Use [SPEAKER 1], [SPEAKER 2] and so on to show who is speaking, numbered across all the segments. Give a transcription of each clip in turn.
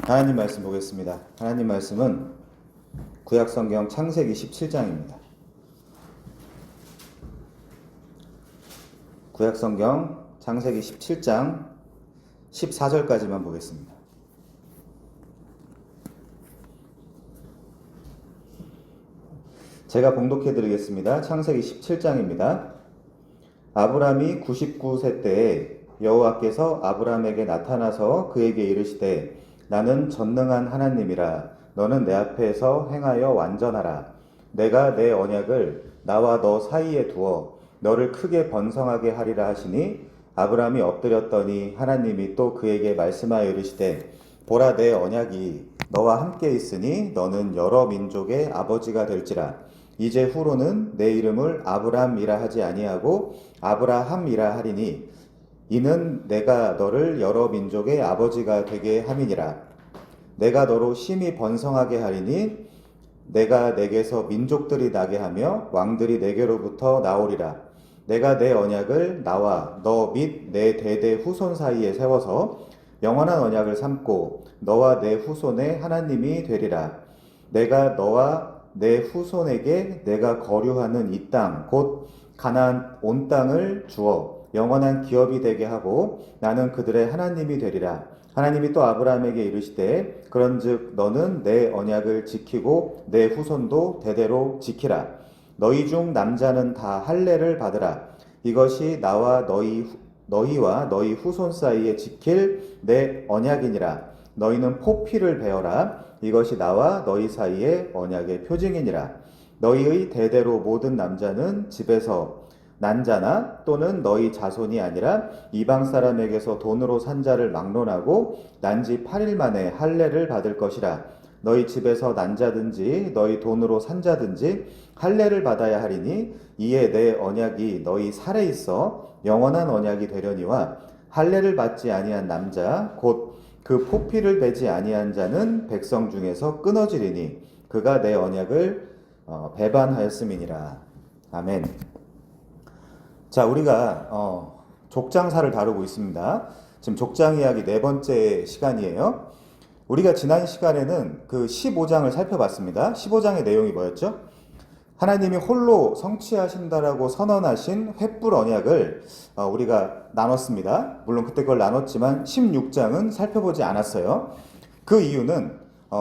[SPEAKER 1] 하나님 말씀 보겠습니다. 하나님 말씀은 구약성경 창세기 17장입니다. 구약성경 창세기 17장 14절까지만 보겠습니다. 제가 봉독해 드리겠습니다. 창세기 17장입니다. 아브람이 99세 때에 여호와께서 아브람에게 나타나서 그에게 이르시되 나는 전능한 하나님이라. 너는 내 앞에서 행하여 완전하라. 내가 내 언약을 나와 너 사이에 두어 너를 크게 번성하게 하리라 하시니 아브람이 엎드렸더니 하나님이 또 그에게 말씀하여 이르시되 보라, 내 언약이 너와 함께 있으니 너는 여러 민족의 아버지가 될지라. 이제 후로는 내 이름을 아브람이라 하지 아니하고 아브라함이라 하리니 이는 내가 너를 여러 민족의 아버지가 되게 함이니라. 내가 너로 심히 번성하게 하리니 내가 내게서 민족들이 나게 하며 왕들이 내게로부터 나오리라. 내가 내 언약을 나와 너 및 내 대대 후손 사이에 세워서 영원한 언약을 삼고 너와 내 후손의 하나님이 되리라. 내가 너와 내 후손에게 내가 거류하는 이 땅 곧 가나안 온 땅을 주어 영원한 기업이 되게 하고 나는 그들의 하나님이 되리라. 하나님이 또 아브라함에게 이르시되 그런즉 너는 내 언약을 지키고 내 후손도 대대로 지키라. 너희 중 남자는 다 할례를 받으라. 이것이 나와 너희와 너희 후손 사이에 지킬 내 언약이니라. 너희는 포피를 베어라. 이것이 나와 너희 사이의 언약의 표징이니라. 너희의 대대로 모든 남자는 집에서 난 자나 또는 너희 자손이 아니라 이방 사람에게서 돈으로 산 자를 막론하고 난 지 8일 만에 할례를 받을 것이라. 너희 집에서 난 자든지 너희 돈으로 산 자든지 할례를 받아야 하리니 이에 내 언약이 너희 살에 있어 영원한 언약이 되려니와 할례를 받지 아니한 남자 곧 그 포피를 베지 아니한 자는 백성 중에서 끊어지리니 그가 내 언약을 배반하였음이니라. 아멘. 자, 우리가 족장사를 다루고 있습니다. 지금 족장 이야기 네 번째 시간이에요. 우리가 지난 시간에는 그 15장을 살펴봤습니다. 15장의 내용이 뭐였죠? 하나님이 홀로 성취하신다라고 선언하신 횃불 언약을 우리가 나눴습니다. 물론 그때 그걸 나눴지만 16장은 살펴보지 않았어요. 그 이유는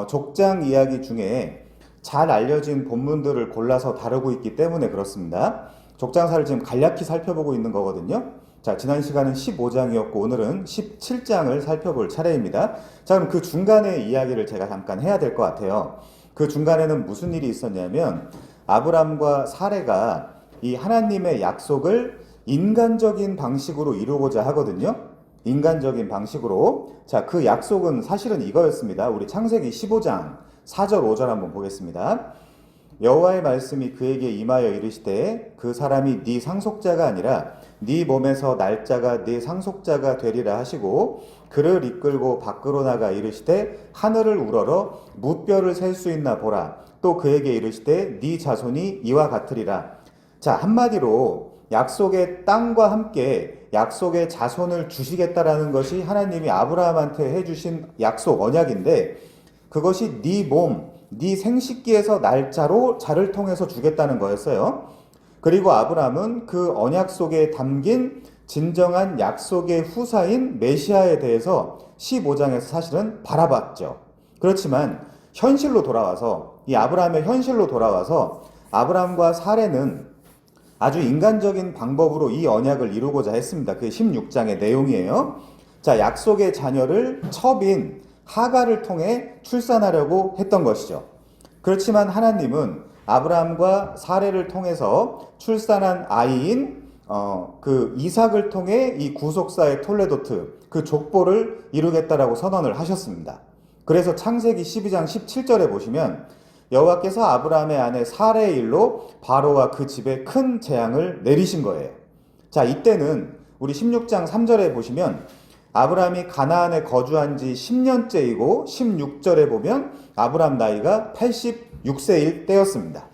[SPEAKER 1] 족장 이야기 중에 잘 알려진 본문들을 골라서 다루고 있기 때문에 그렇습니다. 족장사를 지금 간략히 살펴보고 있는 거거든요. 자, 지난 시간은 15장이었고 오늘은 17장을 살펴볼 차례입니다. 자, 그럼 그 중간의 이야기를 제가 잠깐 해야 될 것 같아요. 그 중간에는 무슨 일이 있었냐면 아브람과 사레가 이 하나님의 약속을 인간적인 방식으로 이루고자 하거든요. 인간적인 방식으로. 자, 그 약속은 사실은 이거였습니다. 우리 창세기 15장 4절 5절 한번 보겠습니다. 여호와의 말씀이 그에게 임하여 이르시되 그 사람이 네 상속자가 아니라 네 몸에서 날짜가 네 상속자가 되리라 하시고 그를 이끌고 밖으로 나가 이르시되 하늘을 우러러 무뼈를 셀 수 있나 보라. 또 그에게 이르시되 네 자손이 이와 같으리라. 자, 한마디로 약속의 땅과 함께 약속의 자손을 주시겠다라는 것이 하나님이 아브라함한테 해주신 약속 언약인데 그것이 네 몸, 네 생식기에서 날짜로 자를 통해서 주겠다는 거였어요. 그리고 아브라함은 그 언약 속에 담긴 진정한 약속의 후사인 메시아에 대해서 15장에서 사실은 바라봤죠. 그렇지만 현실로 돌아와서 이 아브라함의 현실로 돌아와서 아브라함과 사레는 아주 인간적인 방법으로 이 언약을 이루고자 했습니다. 그게 16장의 내용이에요. 자, 약속의 자녀를 첩인 하갈을 통해 출산하려고 했던 것이죠. 그렇지만 하나님은 아브라함과 사레를 통해서 출산한 아이인 그 이삭을 통해 이 구속사의 톨레도트 그 족보를 이루겠다라고 선언을 하셨습니다. 그래서 창세기 12장 17절에 보시면 여호와께서 아브라함의 아내 사레의 일로 바로와 그 집에 큰 재앙을 내리신 거예요. 자, 이때는 우리 16장 3절에 보시면 아브라함이 가나안에 거주한 지 10년째이고 16절에 보면 아브라함 나이가 86세일 때였습니다.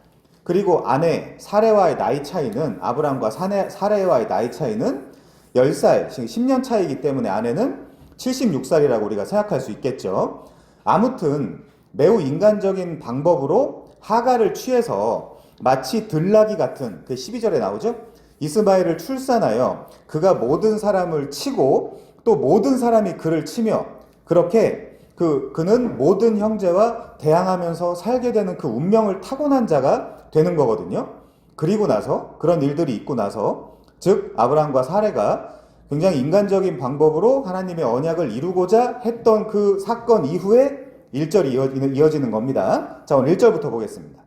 [SPEAKER 1] 그리고 아내 사레와의 나이 차이는 아브라함과 사레와의 나이 차이는 10살, 10년 차이기 때문에 아내는 76살이라고 우리가 생각할 수 있겠죠. 아무튼 매우 인간적인 방법으로 하갈을 취해서 마치 들나귀 같은, 그 12절에 나오죠? 이스마엘을 출산하여 그가 모든 사람을 치고 또 모든 사람이 그를 치며 그렇게 그는 모든 형제와 대항하면서 살게 되는 그 운명을 타고난 자가 되는 거거든요. 그리고 나서, 그런 일들이 있고 나서, 즉 아브라함과 사레가 굉장히 인간적인 방법으로 하나님의 언약을 이루고자 했던 그 사건 이후에 1절이 이어지는 겁니다. 자, 오늘 1절부터 보겠습니다.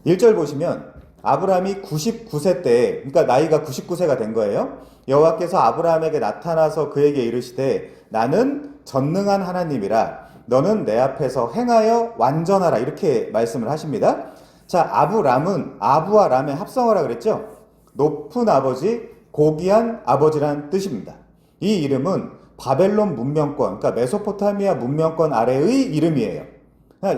[SPEAKER 1] 1절 보시면 아브라함이 99세 때, 그러니까 나이가 99세가 된 거예요. 여호와께서 아브라함에게 나타나서 그에게 이르시되 나는 전능한 하나님이라 너는 내 앞에서 행하여 완전하라, 이렇게 말씀을 하십니다. 자, 아브람은 아부와 람의 합성어라 그랬죠? 높은 아버지, 고귀한 아버지란 뜻입니다. 이 이름은 바벨론 문명권, 그러니까 메소포타미아 문명권 아래의 이름이에요.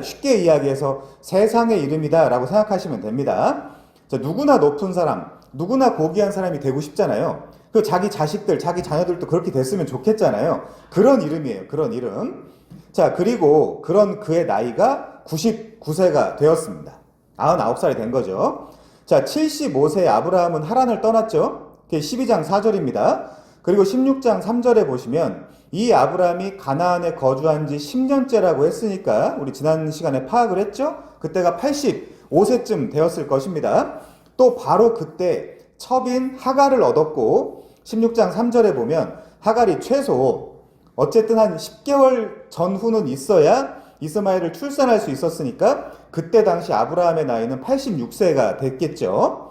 [SPEAKER 1] 쉽게 이야기해서 세상의 이름이다 라고 생각하시면 됩니다. 자, 누구나 높은 사람, 누구나 고귀한 사람이 되고 싶잖아요. 그 자기 자식들, 자기 자녀들도 그렇게 됐으면 좋겠잖아요. 그런 이름이에요. 그런 이름. 자, 그리고 그런 그의 나이가 99세가 되었습니다. 99살이 된 거죠. 자, 75세에 아브라함은 하란을 떠났죠. 그게 12장 4절입니다. 그리고 16장 3절에 보시면 이 아브라함이 가나안에 거주한 지 10년째라고 했으니까 우리 지난 시간에 파악을 했죠. 그때가 85세쯤 되었을 것입니다. 또 바로 그때 첩인 하갈을 얻었고 16장 3절에 보면 하갈이 최소 어쨌든 한 10개월 전후는 있어야 이스마엘을 출산할 수 있었으니까 그때 당시 아브라함의 나이는 86세가 됐겠죠.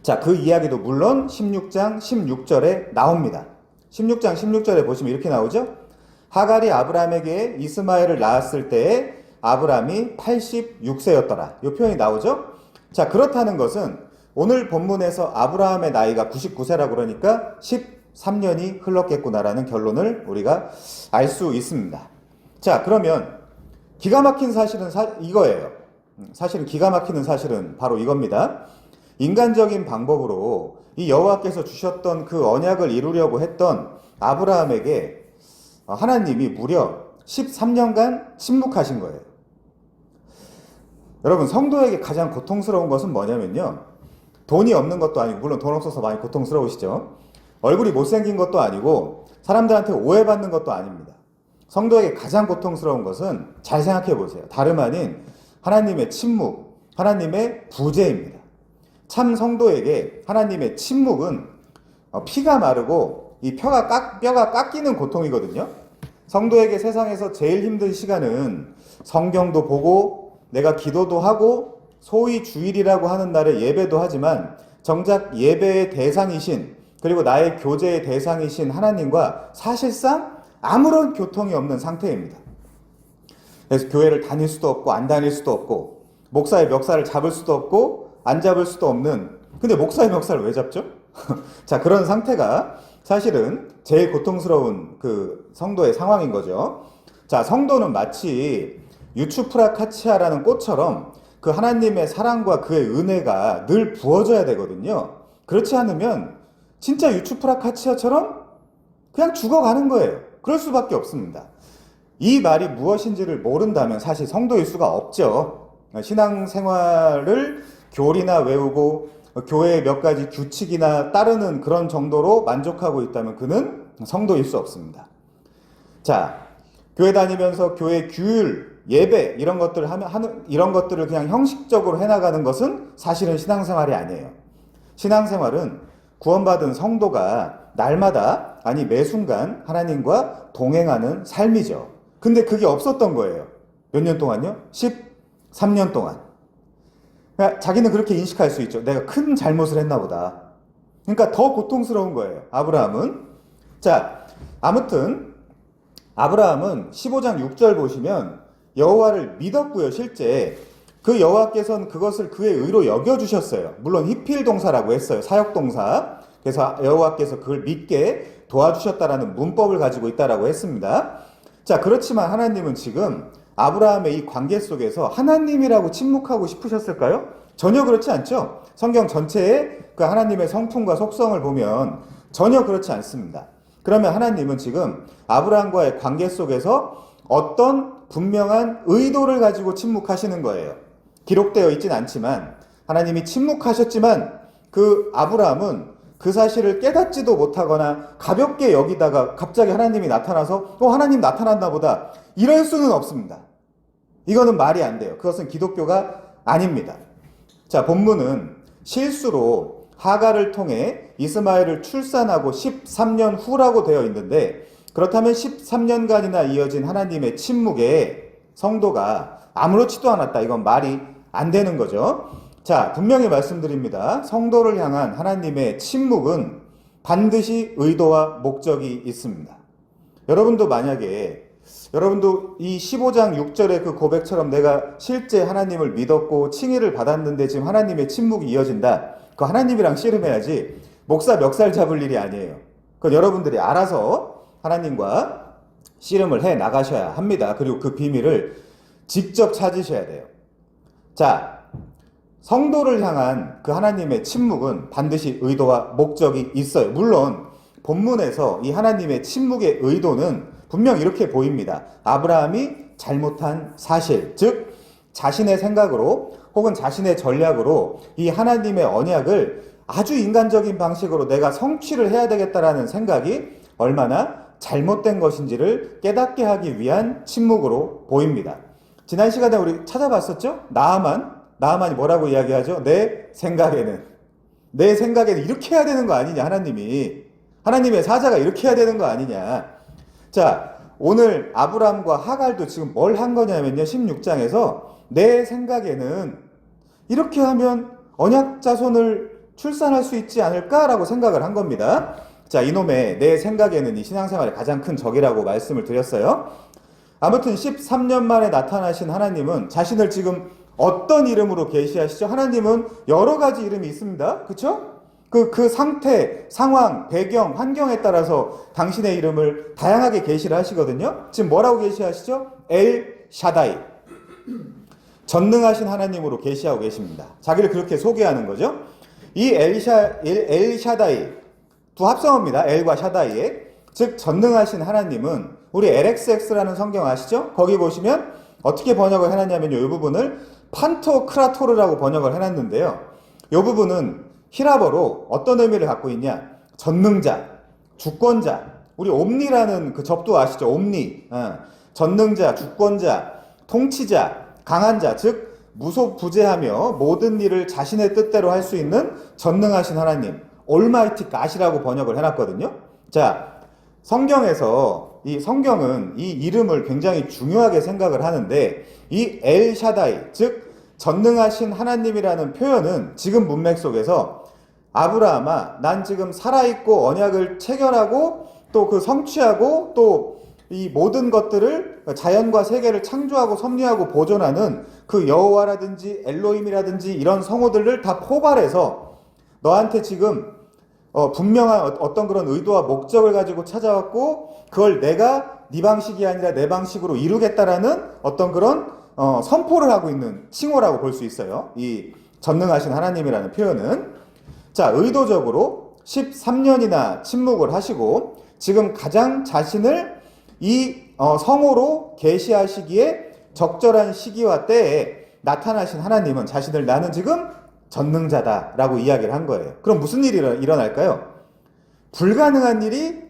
[SPEAKER 1] 자, 그 이야기도 물론 16장 16절에 나옵니다. 16장 16절에 보시면 이렇게 나오죠. 하갈이 아브라함에게 이스마엘을 낳았을 때에 아브라함이 86세였더라. 이 표현이 나오죠. 자, 그렇다는 것은 오늘 본문에서 아브라함의 나이가 99세라고 그러니까 13년이 흘렀겠구나라는 결론을 우리가 알 수 있습니다. 자, 그러면 기가 막힌 사실은 이거예요. 사실은 기가 막히는 사실은 바로 이겁니다. 인간적인 방법으로 이 여호와께서 주셨던 그 언약을 이루려고 했던 아브라함에게 하나님이 무려 13년간 침묵하신 거예요. 여러분, 성도에게 가장 고통스러운 것은 뭐냐면요, 돈이 없는 것도 아니고, 물론 돈 없어서 많이 고통스러우시죠. 얼굴이 못생긴 것도 아니고 사람들한테 오해받는 것도 아닙니다. 성도에게 가장 고통스러운 것은, 잘 생각해 보세요, 다름 아닌 하나님의 침묵, 하나님의 부재입니다. 참 성도에게 하나님의 침묵은 피가 마르고 이 뼈가 깎이는 고통이거든요. 성도에게 세상에서 제일 힘든 시간은 성경도 보고 내가 기도도 하고 소위 주일이라고 하는 날에 예배도 하지만 정작 예배의 대상이신, 그리고 나의 교제의 대상이신 하나님과 사실상 아무런 교통이 없는 상태입니다. 그래서 교회를 다닐 수도 없고 안 다닐 수도 없고 목사의 멱살을 잡을 수도 없고 안 잡을 수도 없는, 근데 목사의 멱살을 왜 잡죠? 자, 그런 상태가 사실은 제일 고통스러운 그 성도의 상황인 거죠. 자, 성도는 마치 유추프라카치아라는 꽃처럼 그 하나님의 사랑과 그의 은혜가 늘 부어져야 되거든요. 그렇지 않으면 진짜 유추프라카치아처럼 그냥 죽어가는 거예요. 그럴 수밖에 없습니다. 이 말이 무엇인지를 모른다면 사실 성도일 수가 없죠. 신앙생활을 교리나 외우고 교회의 몇 가지 규칙이나 따르는 그런 정도로 만족하고 있다면 그는 성도일 수 없습니다. 자, 교회 다니면서 교회 규율, 예배 이런 것들을 이런 것들을 그냥 형식적으로 해나가는 것은 사실은 신앙생활이 아니에요. 신앙생활은 구원받은 성도가 날마다, 아니 매 순간 하나님과 동행하는 삶이죠. 근데 그게 없었던 거예요. 몇 년 동안요? 13년 동안. 그러니까 자기는 그렇게 인식할 수 있죠. 내가 큰 잘못을 했나 보다. 그러니까 더 고통스러운 거예요, 아브라함은. 자, 아무튼 아브라함은 15장 6절 보시면 여호와를 믿었고요. 실제 그 여호와께서는 그것을 그의 의로 여겨주셨어요. 물론 히필 동사라고 했어요. 사역 동사. 그래서 여호와께서 그걸 믿게 도와주셨다라는 문법을 가지고 있다라고 했습니다. 자, 그렇지만 하나님은 지금 아브라함의 이 관계 속에서 하나님이라고 침묵하고 싶으셨을까요? 전혀 그렇지 않죠. 성경 전체의 그 하나님의 성품과 속성을 보면 전혀 그렇지 않습니다. 그러면 하나님은 지금 아브라함과의 관계 속에서 어떤 분명한 의도를 가지고 침묵하시는 거예요. 기록되어 있진 않지만 하나님이 침묵하셨지만 그 아브라함은 그 사실을 깨닫지도 못하거나 가볍게 여기다가 갑자기 하나님이 나타나서 하나님 나타났나 보다 이럴 수는 없습니다. 이거는 말이 안 돼요. 그것은 기독교가 아닙니다. 자, 본문은 실수로 하갈을 통해 이스마엘을 출산하고 13년 후라고 되어 있는데, 그렇다면 13년간이나 이어진 하나님의 침묵에 성도가 아무렇지도 않았다. 이건 말이 안 되는 거죠. 자, 분명히 말씀드립니다. 성도를 향한 하나님의 침묵은 반드시 의도와 목적이 있습니다. 여러분도 만약에 여러분도 이 15장 6절의 그 고백처럼 내가 실제 하나님을 믿었고 칭의를 받았는데 지금 하나님의 침묵이 이어진다. 그 하나님이랑 씨름해야지 목사 멱살 잡을 일이 아니에요. 그건 여러분들이 알아서 하나님과 씨름을 해 나가셔야 합니다. 그리고 그 비밀을 직접 찾으셔야 돼요. 자, 성도를 향한 그 하나님의 침묵은 반드시 의도와 목적이 있어요. 물론 본문에서 이 하나님의 침묵의 의도는 분명 이렇게 보입니다. 아브라함이 잘못한 사실, 즉 자신의 생각으로 혹은 자신의 전략으로 이 하나님의 언약을 아주 인간적인 방식으로 내가 성취를 해야 되겠다라는 생각이 얼마나 잘못된 것인지를 깨닫게 하기 위한 침묵으로 보입니다. 지난 시간에 우리 찾아봤었죠? 나아만이 뭐라고 이야기하죠? 내 생각에는 이렇게 해야 되는 거 아니냐, 하나님의 사자가 이렇게 해야 되는 거 아니냐. 자, 오늘 아브람과 하갈도 지금 뭘 한 거냐면요, 16장에서 내 생각에는 이렇게 하면 언약 자손을 출산할 수 있지 않을까라고 생각을 한 겁니다. 자, 이놈의 내 생각에는 이 신앙생활의 가장 큰 적이라고 말씀을 드렸어요. 아무튼 13년 만에 나타나신 하나님은 자신을 지금 어떤 이름으로 계시하시죠? 하나님은 여러 가지 이름이 있습니다. 그렇죠? 그 상태, 상황, 배경, 환경에 따라서 당신의 이름을 다양하게 계시를 하시거든요. 지금 뭐라고 계시하시죠? 엘 샤다이. 전능하신 하나님으로 계시하고 계십니다. 자기를 그렇게 소개하는 거죠. 이 엘 샤다이, 두 합성어입니다. 엘과 샤다이의. 즉 전능하신 하나님은 우리 LXX라는 성경 아시죠? 거기 보시면 어떻게 번역을 해놨냐면요, 이 부분을 판토크라토르라고 번역을 해놨는데요. 이 부분은 히라버로 어떤 의미를 갖고 있냐? 전능자, 주권자. 우리 옴니라는 그 접두 아시죠? 옴니. 전능자, 주권자, 통치자, 강한 자, 즉 무소부재하며 모든 일을 자신의 뜻대로 할 수 있는 전능하신 하나님, 올마이티 갓이라고 번역을 해놨거든요. 자, 성경에서 이 성경은 이 이름을 굉장히 중요하게 생각을 하는데, 이 엘 샤다이, 즉 전능하신 하나님이라는 표현은 지금 문맥 속에서 아브라함아, 난 지금 살아있고 언약을 체결하고 또 그 성취하고 또 이 모든 것들을, 자연과 세계를 창조하고 섭리하고 보존하는 그 여호와라든지 엘로힘이라든지 이런 성호들을 다 포괄해서 너한테 지금 분명한 어떤 그런 의도와 목적을 가지고 찾아왔고, 그걸 내가 네 방식이 아니라 내 방식으로 이루겠다라는 어떤 그런 선포를 하고 있는 칭호라고 볼 수 있어요. 이 전능하신 하나님이라는 표현은. 자, 의도적으로 13년이나 침묵을 하시고 지금 가장 자신을 이 성호로 계시하시기에 적절한 시기와 때에 나타나신 하나님은 자신을 나는 지금 전능자다라고 이야기를 한 거예요. 그럼 무슨 일이 일어날까요? 불가능한 일이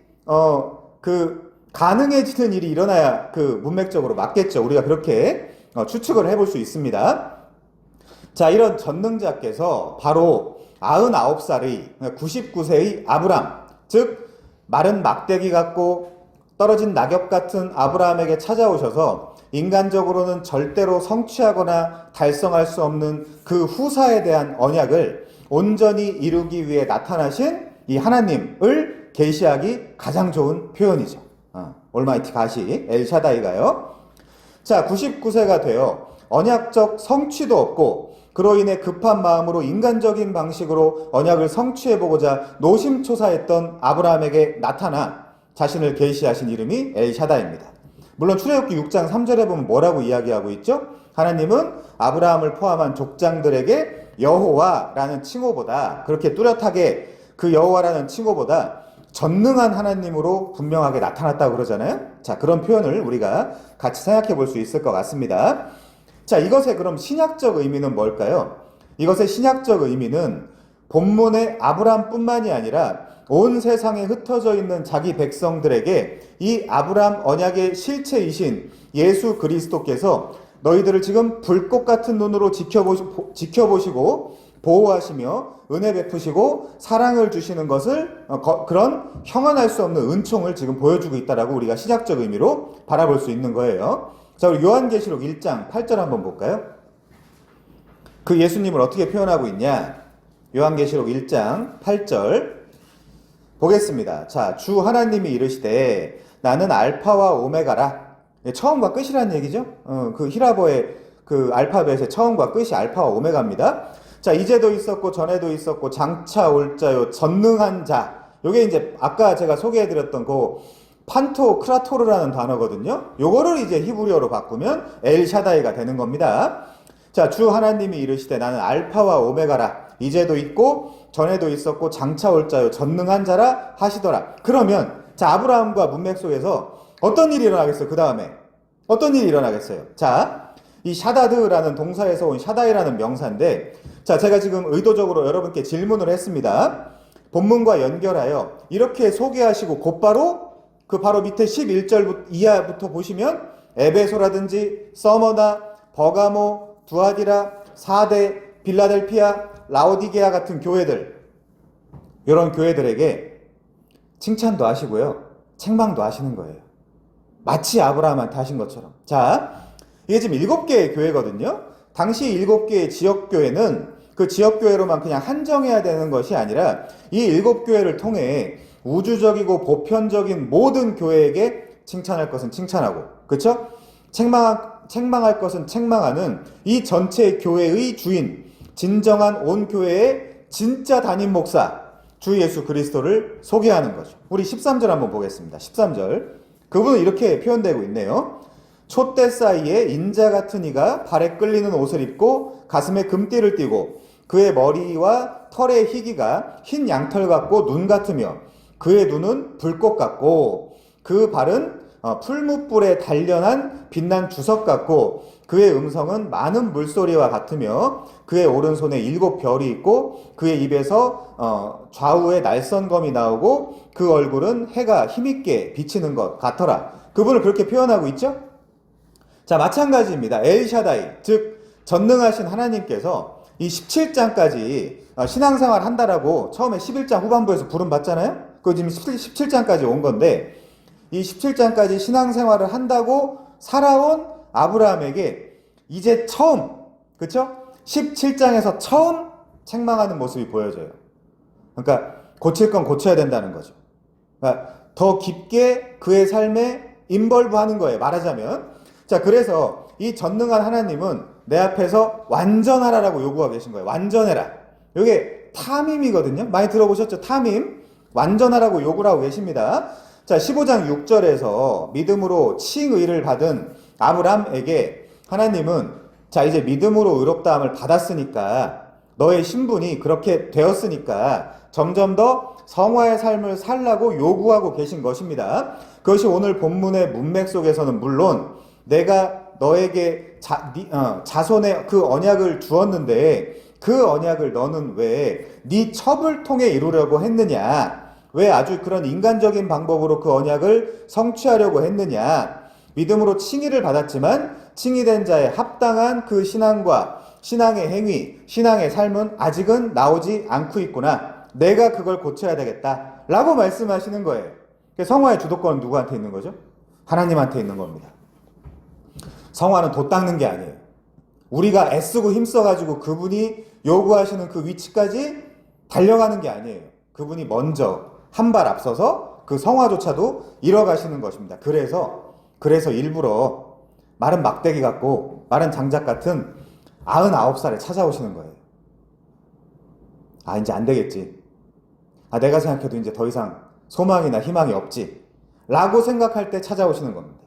[SPEAKER 1] 가능해지는 일이 일어나야 그 문맥적으로 맞겠죠. 우리가 그렇게 추측을 해볼 수 있습니다. 자, 이런 전능자께서 바로 99살의 99세의 아브람, 즉 마른 막대기 같고 떨어진 낙엽 같은 아브라함에게 찾아오셔서 인간적으로는 절대로 성취하거나 달성할 수 없는 그 후사에 대한 언약을 온전히 이루기 위해 나타나신 이 하나님을 계시하기 가장 좋은 표현이죠. 올마이티 가시, 엘샤다이가요. 자, 99세가 되어 언약적 성취도 없고 그로 인해 급한 마음으로 인간적인 방식으로 언약을 성취해보고자 노심초사했던 아브라함에게 나타나 자신을 계시하신 이름이 엘샤다입니다. 물론 출애굽기 6장 3절에 보면 뭐라고 이야기하고 있죠? 하나님은 아브라함을 포함한 족장들에게 여호와라는 칭호보다, 그렇게 뚜렷하게 그 여호와라는 칭호보다 전능한 하나님으로 분명하게 나타났다고 그러잖아요. 자, 그런 표현을 우리가 같이 생각해 볼 수 있을 것 같습니다. 자, 이것의 그럼 신약적 의미는 뭘까요? 이것의 신약적 의미는 본문의 아브람뿐만이 아니라 온 세상에 흩어져 있는 자기 백성들에게 이 아브람 언약의 실체이신 예수 그리스도께서 너희들을 지금 불꽃 같은 눈으로 지켜보시고 보호하시며 은혜 베푸시고 사랑을 주시는 것을 그런 형언할 수 없는 은총을 지금 보여주고 있다라고 우리가 신약적 의미로 바라볼 수 있는 거예요. 자, 우리 요한계시록 1장 8절 한번 볼까요? 그 예수님을 어떻게 표현하고 있냐? 요한계시록 1장 8절 보겠습니다. 자, 주 하나님이 이르시되 나는 알파와 오메가라. 처음과 끝이라는 얘기죠. 그 히라보의 그 알파벳의 처음과 끝이 알파와 오메가입니다. 자, 이제도 있었고 전에도 있었고 장차 올 자요 전능한 자. 요게 이제 아까 제가 소개해드렸던 그 판토크라토르라는 단어거든요. 요거를 이제 히브리어로 바꾸면 엘샤다이가 되는 겁니다. 자, 주 하나님이 이르시되 나는 알파와 오메가라. 이제도 있고 전에도 있었고 장차 올 자요 전능한 자라 하시더라. 그러면 자, 아브라함과 문맥 속에서 어떤 일이 일어나겠어요? 그 다음에 어떤 일이 일어나겠어요? 자, 이 샤다드라는 동사에서 온 샤다이라는 명사인데, 자, 제가 지금 의도적으로 여러분께 질문을 했습니다. 본문과 연결하여 이렇게 소개하시고 곧바로 그 바로 밑에 11절 이하부터 보시면 에베소라든지 서머나 버가모, 두아디라, 사대, 빌라델피아, 라오디게아 같은 교회들, 이런 교회들에게 칭찬도 하시고요, 책망도 하시는 거예요. 마치 아브라함한테 하신 것처럼. 자, 이게 지금 7개의 교회거든요. 당시 7개의 지역교회는 그 지역교회로만 그냥 한정해야 되는 것이 아니라 이 7교회를 통해 우주적이고 보편적인 모든 교회에게 칭찬할 것은 칭찬하고, 그렇죠? 책망할 것은 책망하는 이 전체 교회의 주인, 진정한 온 교회의 진짜 담임 목사 주 예수 그리스도를 소개하는 거죠. 우리 13절 한번 보겠습니다. 13절. 그분은 이렇게 표현되고 있네요. 촛대 사이에 인자 같은 이가 발에 끌리는 옷을 입고 가슴에 금띠를 띠고 그의 머리와 털의 희기가 흰 양털 같고 눈 같으며 그의 눈은 불꽃 같고 그 발은 풀무불에 단련한 빛난 주석 같고 그의 음성은 많은 물소리와 같으며 그의 오른손에 7별이 있고 그의 입에서 좌우에 날선검이 나오고 그 얼굴은 해가 힘있게 비치는 것 같더라. 그분을 그렇게 표현하고 있죠? 자, 마찬가지입니다. 엘샤다이, 즉 전능하신 하나님께서 이 17장까지 신앙생활 한다라고 처음에 11장 후반부에서 부름 받잖아요? 그거 지금 17장까지 온 건데, 이 17장까지 신앙생활을 한다고 살아온 아브라함에게 이제 처음, 그쵸? 17장에서 처음 책망하는 모습이 보여져요. 그러니까 고칠 건 고쳐야 된다는 거죠. 그러니까 더 깊게 그의 삶에 인벌브 하는 거예요, 말하자면. 자, 그래서 이 전능한 하나님은 내 앞에서 완전하라라고 요구하고 계신 거예요. 완전해라. 이게 탐임이거든요. 많이 들어보셨죠? 탐임. 완전하라고 요구를 하고 계십니다. 자, 15장 6절에서 믿음으로 칭의를 받은 아브람에게 하나님은 자, 이제 믿음으로 의롭다함을 받았으니까 너의 신분이 그렇게 되었으니까 점점 더 성화의 삶을 살라고 요구하고 계신 것입니다. 그것이 오늘 본문의 문맥 속에서는 물론 내가 너에게 자손의 그 언약을 주었는데 그 언약을 너는 왜 네 첩을 통해 이루려고 했느냐? 왜 아주 그런 인간적인 방법으로 그 언약을 성취하려고 했느냐? 믿음으로 칭의를 받았지만 칭의된 자의 합당한 그 신앙과 신앙의 행위, 신앙의 삶은 아직은 나오지 않고 있구나. 내가 그걸 고쳐야 되겠다 라고 말씀하시는 거예요. 성화의 주도권은 누구한테 있는 거죠? 하나님한테 있는 겁니다. 성화는 돛 닦는 게 아니에요. 우리가 애쓰고 힘써가지고 그분이 요구하시는 그 위치까지 달려가는 게 아니에요. 그분이 먼저 한 발 앞서서 그 성화조차도 이뤄가시는 것입니다. 그래서 일부러 마른 막대기 같고 마른 장작 같은 99살에 찾아오시는 거예요. 아, 이제 안 되겠지. 아, 내가 생각해도 이제 더 이상 소망이나 희망이 없지. 라고 생각할 때 찾아오시는 겁니다.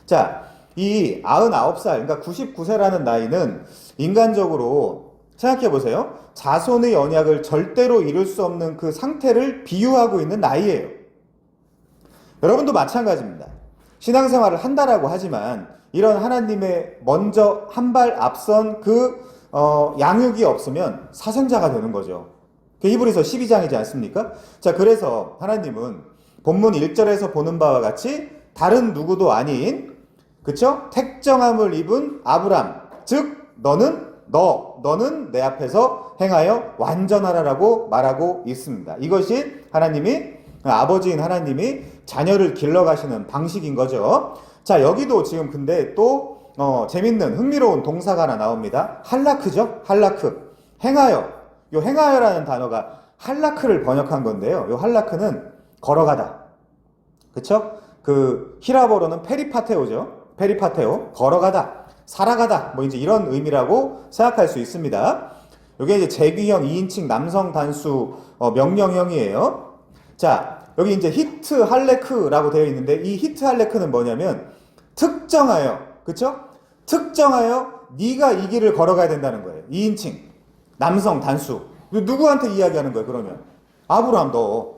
[SPEAKER 1] 자, 이 99살, 그러니까 99세라는 나이는 인간적으로 생각해 보세요. 자손의 언약을 절대로 이룰 수 없는 그 상태를 비유하고 있는 나이예요. 여러분도 마찬가지입니다. 신앙생활을 한다라고 하지만 이런 하나님의 먼저 한 발 앞선 양육이 없으면 사생자가 되는 거죠. 히브리서 12장이지 않습니까? 자, 그래서 하나님은 본문 1절에서 보는 바와 같이 다른 누구도 아닌, 그쵸? 택정함을 입은 아브람, 즉 너는 내 앞에서 행하여 완전하라라고 말하고 있습니다. 이것이 아버지인 하나님이 자녀를 길러가시는 방식인 거죠. 자, 여기도 지금 근데 또 재밌는 흥미로운 동사가 하나 나옵니다. 할라크죠? 할라크. 행하여. 요 행하여라는 단어가 할라크를 번역한 건데요. 요 할라크는 걸어가다. 그쵸? 히라보로는 페리파테오죠. 페리파테오. 걸어가다. 살아가다. 뭐 이제 이런 의미라고 생각할 수 있습니다. 요게 이제 제귀형 2인칭 남성 단수 명령형이에요. 자, 여기 이제 히트 할레크라고 되어 있는데 이 히트 할레크는 뭐냐면 특정하여, 그쵸? 특정하여 네가 이 길을 걸어가야 된다는 거예요. 2인칭 남성 단수. 누구한테 이야기하는 거예요, 그러면? 아브라함 너.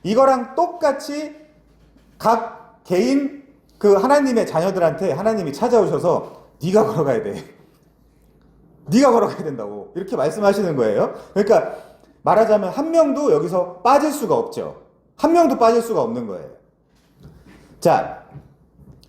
[SPEAKER 1] 이거랑 똑같이 각 개인 하나님의 자녀들한테 하나님이 찾아오셔서 네가 걸어가야 돼. 네가 걸어가야 된다고. 이렇게 말씀하시는 거예요. 그러니까 말하자면 한 명도 여기서 빠질 수가 없죠. 한 명도 빠질 수가 없는 거예요. 자,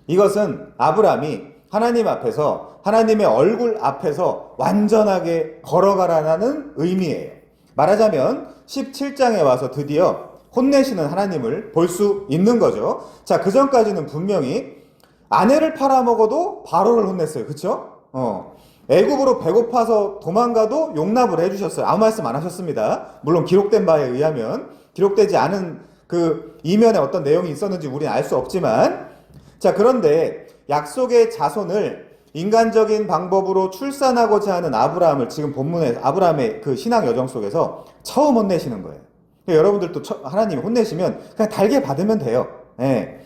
[SPEAKER 1] 이것은 아브라함이 하나님 앞에서, 하나님의 얼굴 앞에서 완전하게 걸어가라는 의미예요. 말하자면 17장에 와서 드디어 혼내시는 하나님을 볼 수 있는 거죠. 자, 그 전까지는 분명히 아내를 팔아먹어도 바로를 혼냈어요. 그쵸? 애굽으로 배고파서 도망가도 용납을 해주셨어요. 아무 말씀 안 하셨습니다. 물론 기록된 바에 의하면, 기록되지 않은 이면에 어떤 내용이 있었는지 우리는 알 수 없지만, 자, 그런데 약속의 자손을 인간적인 방법으로 출산하고자 하는 아브라함을 지금 본문에 아브라함의 신앙 여정 속에서 처음 혼내시는 거예요. 여러분들도 하나님이 혼내시면 그냥 달게 받으면 돼요. 네.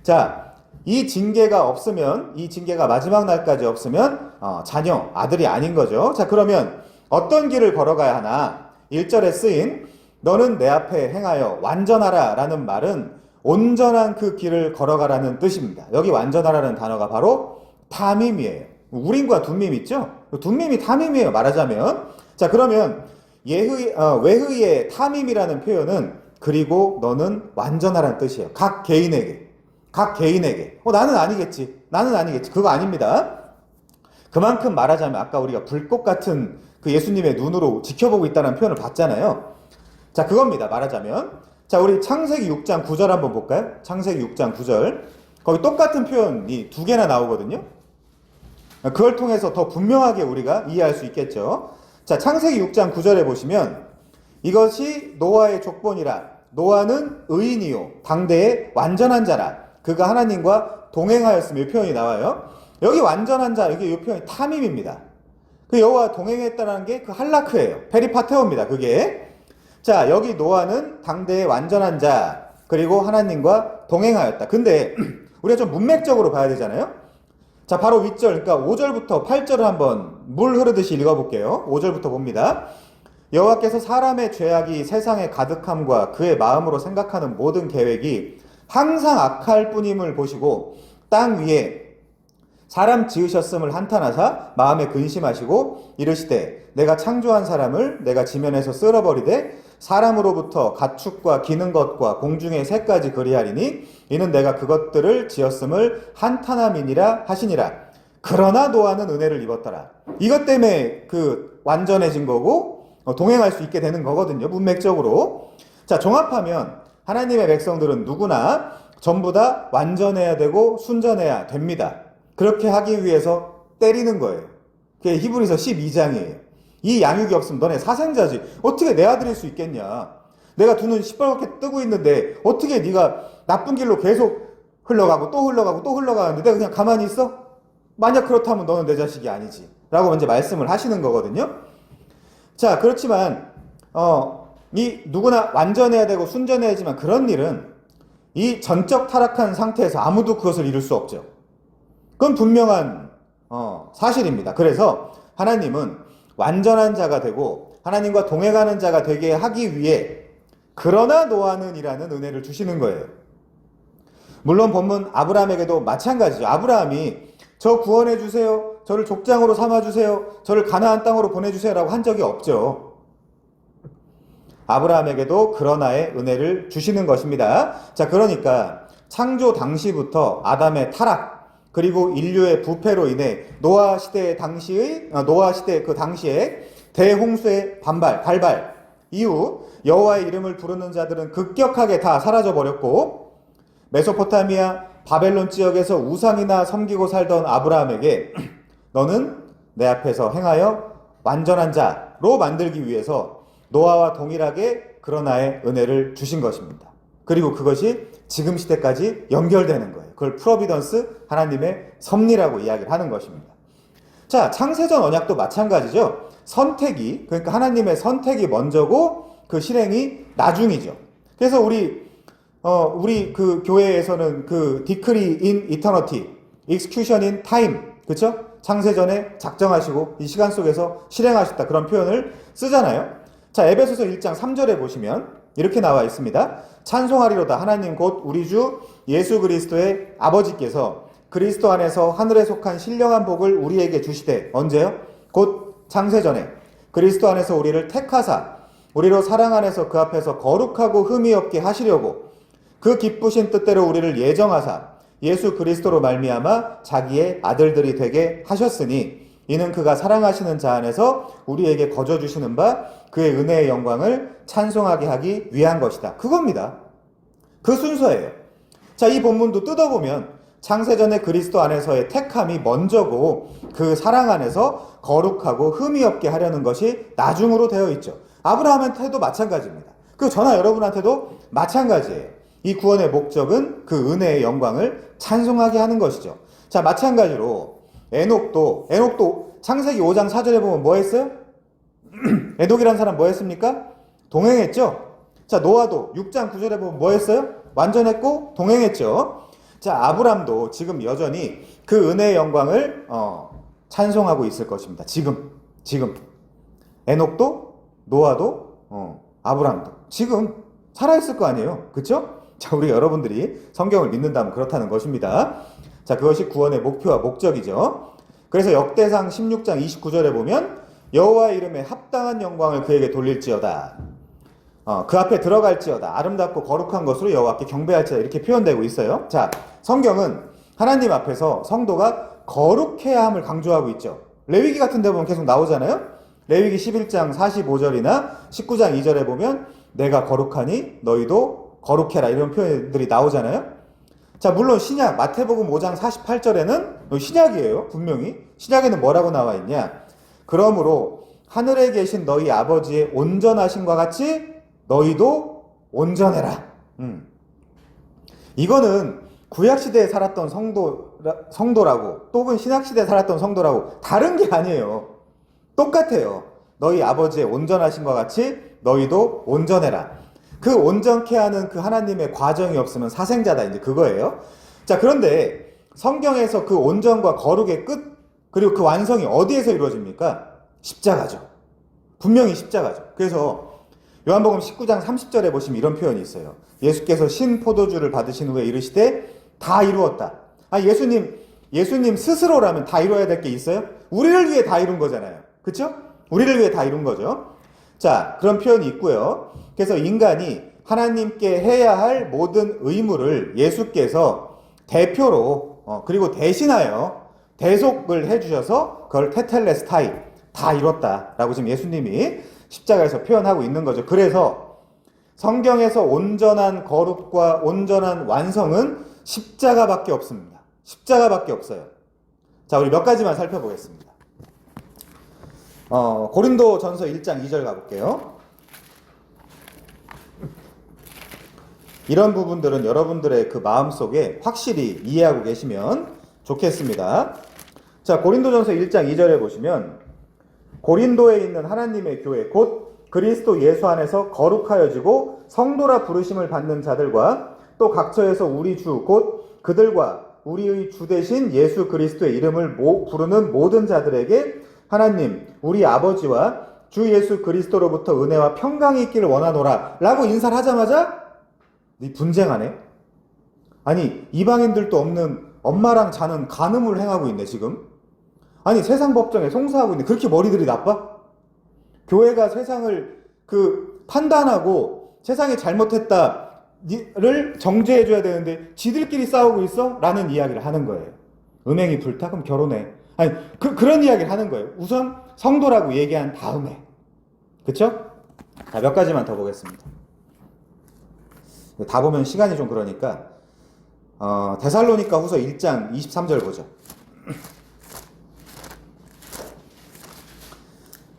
[SPEAKER 1] 자, 이 징계가 없으면, 이 징계가 마지막 날까지 없으면 자녀, 아들이 아닌 거죠. 자, 그러면 어떤 길을 걸어가야 하나? 1절에 쓰인 너는 내 앞에 행하여 완전하라 라는 말은 온전한 그 길을 걸어가라는 뜻입니다. 여기 완전하라는 단어가 바로 타밈이에요. 우림과 둠밈 있죠? 둠밈이 타밈이에요, 말하자면. 자, 그러면 외흐의 타밈이라는 표현은 그리고 너는 완전하라는 뜻이에요. 각 개인에게. 나는 아니겠지. 그거 아닙니다. 그만큼 말하자면 아까 우리가 불꽃 같은 예수님의 눈으로 지켜보고 있다는 표현을 봤잖아요. 자, 그겁니다. 말하자면. 자, 우리 창세기 6장 9절 한번 볼까요? 창세기 6장 9절. 거기 똑같은 표현이 두 개나 나오거든요. 그걸 통해서 더 분명하게 우리가 이해할 수 있겠죠. 자, 창세기 6장 9절에 보시면 이것이 노아의 족본이라. 노아는 의인이요 당대의 완전한 자라. 그가 하나님과 동행하였으며 이 표현이 나와요. 여기 완전한 자, 여기 이 표현이 타밈입니다. 여호와 동행했다는 게 할라크예요. 페리파테오입니다. 그게. 자, 여기 노아는 당대의 완전한 자, 그리고 하나님과 동행하였다. 근데 우리가 좀 문맥적으로 봐야 되잖아요. 자, 바로 윗절, 그러니까 5절부터 8절을 한번 물 흐르듯이 읽어볼게요. 5절부터 봅니다. 여호와께서 사람의 죄악이 세상에 가득함과 그의 마음으로 생각하는 모든 계획이 항상 악할 뿐임을 보시고 땅 위에 사람 지으셨음을 한탄하사 마음에 근심하시고 이르시되 내가 창조한 사람을 내가 지면에서 쓸어버리되 사람으로부터 가축과 기는 것과 공중의 새까지 그리하리니 이는 내가 그것들을 지었음을 한탄함이니라 하시니라. 그러나 노아는 은혜를 입었더라. 이것 때문에 완전해진 거고 동행할 수 있게 되는 거거든요. 문맥적으로. 자, 종합하면 하나님의 백성들은 누구나 전부 다 완전해야 되고 순전해야 됩니다. 그렇게 하기 위해서 때리는 거예요. 그게 히브리서 12장이에요. 이 양육이 없으면 너네 사생자지. 어떻게 내 아들일 수 있겠냐. 내가 두 눈 시뻘겋게 뜨고 있는데 어떻게 네가 나쁜 길로 계속 흘러가고 또 흘러가고 또 흘러가는데 내가 그냥 가만히 있어? 만약 그렇다면 너는 내 자식이 아니지. 라고 먼저 말씀을 하시는 거거든요. 자, 그렇지만 이 누구나 완전해야 되고 순전해야지만 그런 일은 이 전적 타락한 상태에서 아무도 그것을 이룰 수 없죠. 그건 분명한 사실입니다. 그래서 하나님은 완전한 자가 되고 하나님과 동행하는 자가 되게 하기 위해 그러나 노아는 이라는 은혜를 주시는 거예요. 물론 본문 아브라함에게도 마찬가지죠. 아브라함이 저 구원해 주세요, 저를 족장으로 삼아 주세요, 저를 가나안 땅으로 보내주세요 라고 한 적이 없죠. 아브라함에게도 그러나의 은혜를 주시는 것입니다. 자, 그러니까 창조 당시부터 아담의 타락, 그리고 인류의 부패로 인해 노아 시대 그 당시에 대홍수의 발발 이후 여호와의 이름을 부르는 자들은 급격하게 다 사라져 버렸고, 메소포타미아 바벨론 지역에서 우상이나 섬기고 살던 아브라함에게 너는 내 앞에서 행하여 완전한 자로 만들기 위해서 노아와 동일하게 그러나의 은혜를 주신 것입니다. 그리고 그것이 지금 시대까지 연결되는 거예요. 그걸 프로비던스, 하나님의 섭리라고 이야기를 하는 것입니다. 자, 창세전 언약도 마찬가지죠. 선택이, 그러니까 하나님의 선택이 먼저고 그 실행이 나중이죠. 그래서 우리 그 교회에서는 그 decree in eternity, execution in time, 그쵸? 창세전에 작정하시고 이 시간 속에서 실행하셨다, 그런 표현을 쓰잖아요. 자, 에베소서 1장 3절에 보시면 이렇게 나와 있습니다. 찬송하리로다 하나님 곧 우리 주 예수 그리스도의 아버지께서 그리스도 안에서 하늘에 속한 신령한 복을 우리에게 주시되, 언제요? 곧 창세전에 그리스도 안에서 우리를 택하사 우리로 사랑 안에서 그 앞에서 거룩하고 흠이 없게 하시려고 그 기쁘신 뜻대로 우리를 예정하사 예수 그리스도로 말미암아 자기의 아들들이 되게 하셨으니 이는 그가 사랑하시는 자 안에서 우리에게 거저 주시는 바 그의 은혜의 영광을 찬송하게 하기 위한 것이다. 그겁니다. 그 순서예요. 자, 이 본문도 뜯어보면 창세전에 그리스도 안에서의 택함이 먼저고 그 사랑 안에서 거룩하고 흠이 없게 하려는 것이 나중으로 되어 있죠. 아브라함한테도 마찬가지입니다. 그 저나 여러분한테도 마찬가지예요. 이 구원의 목적은 그 은혜의 영광을 찬송하게 하는 것이죠. 자, 마찬가지로 에녹도 창세기 5장 4절에 보면 뭐 했어요? 에녹이라는 사람 뭐 했습니까? 동행했죠. 자, 노아도 6장 9절에 보면 뭐 했어요? 완전했고 동행했죠. 자, 아브람도 지금 여전히 그 은혜의 영광을 찬송하고 있을 것입니다. 지금 에녹도, 노아도, 아브람도 지금 살아있을 거 아니에요. 그쵸? 자, 우리 여러분들이 성경을 믿는다면 그렇다는 것입니다. 자, 그것이 구원의 목표와 목적이죠. 그래서 역대상 16장 29절에 보면 여호와의 이름에 합당한 영광을 그에게 돌릴지어다. 그 앞에 들어갈지어다. 아름답고 거룩한 것으로 여호와께 경배할지어다. 이렇게 표현되고 있어요. 자, 성경은 하나님 앞에서 성도가 거룩해야 함을 강조하고 있죠. 레위기 같은 데 보면 계속 나오잖아요. 레위기 11장 45절이나 19장 2절에 보면 내가 거룩하니 너희도 거룩해라, 이런 표현들이 나오잖아요. 자, 물론 신약 마태복음 5장 48절에는 신약이에요. 분명히 신약에는 뭐라고 나와 있냐? 그러므로 하늘에 계신 너희 아버지의 온전하심과 같이 너희도 온전해라. 이거는 구약시대에 살았던 성도라고 또는 신약시대에 살았던 성도라고 다른 게 아니에요. 똑같아요. 너희 아버지의 온전하심과 같이 너희도 온전해라. 그 온전케 하는 그 하나님의 과정이 없으면 사생자다, 이제 그거예요. 자, 그런데 성경에서 그 온전과 거룩의 끝, 그리고 그 완성이 어디에서 이루어집니까? 십자가죠. 분명히 십자가죠. 그래서 요한복음 19장 30절에 보시면 이런 표현이 있어요. 예수께서 신 포도주를 받으신 후에 이르시되 다 이루었다. 예수님 스스로라면 다 이루어야 될 게 있어요? 우리를 위해 다 이룬 거잖아요. 그쵸? 우리를 위해 다 이룬 거죠. 자, 그런 표현이 있고요. 그래서 인간이 하나님께 해야 할 모든 의무를 예수께서 대표로 그리고 대신하여 대속을 해주셔서 그걸 테텔레스타이, 다 이뤘다라고 지금 예수님이 십자가에서 표현하고 있는 거죠. 그래서 성경에서 온전한 거룩과 온전한 완성은 십자가밖에 없습니다. 십자가밖에 없어요. 자, 우리 몇 가지만 살펴보겠습니다. 고린도전서 1장 2절 가볼게요. 이런 부분들은 여러분들의 그 마음속에 확실히 이해하고 계시면 좋겠습니다. 자, 고린도전서 1장 2절에 보시면 고린도에 있는 하나님의 교회 곧 그리스도 예수 안에서 거룩하여지고 성도라 부르심을 받는 자들과 또 각처에서 우리 주 곧 그들과 우리의 주 대신 예수 그리스도의 이름을 부르는 모든 자들에게 하나님 우리 아버지와 주 예수 그리스도로부터 은혜와 평강이 있기를 원하노라 라고 인사를 하자마자 분쟁하네. 아니, 이방인들도 없는 엄마랑 자는 간음을 행하고 있네, 지금. 아니, 세상 법정에 송사하고 있네. 그렇게 머리들이 나빠? 교회가 세상을 판단하고 세상이 잘못했다를 정죄해줘야 되는데 지들끼리 싸우고 있어? 라는 이야기를 하는 거예요. 음행이 불타? 그럼 결혼해. 아니, 그런 이야기를 하는 거예요. 우선 성도라고 얘기한 다음에. 그쵸? 자, 몇 가지만 더 보겠습니다. 다 보면 시간이 좀 그러니까 데살로니가 후서 1장 23절 보죠.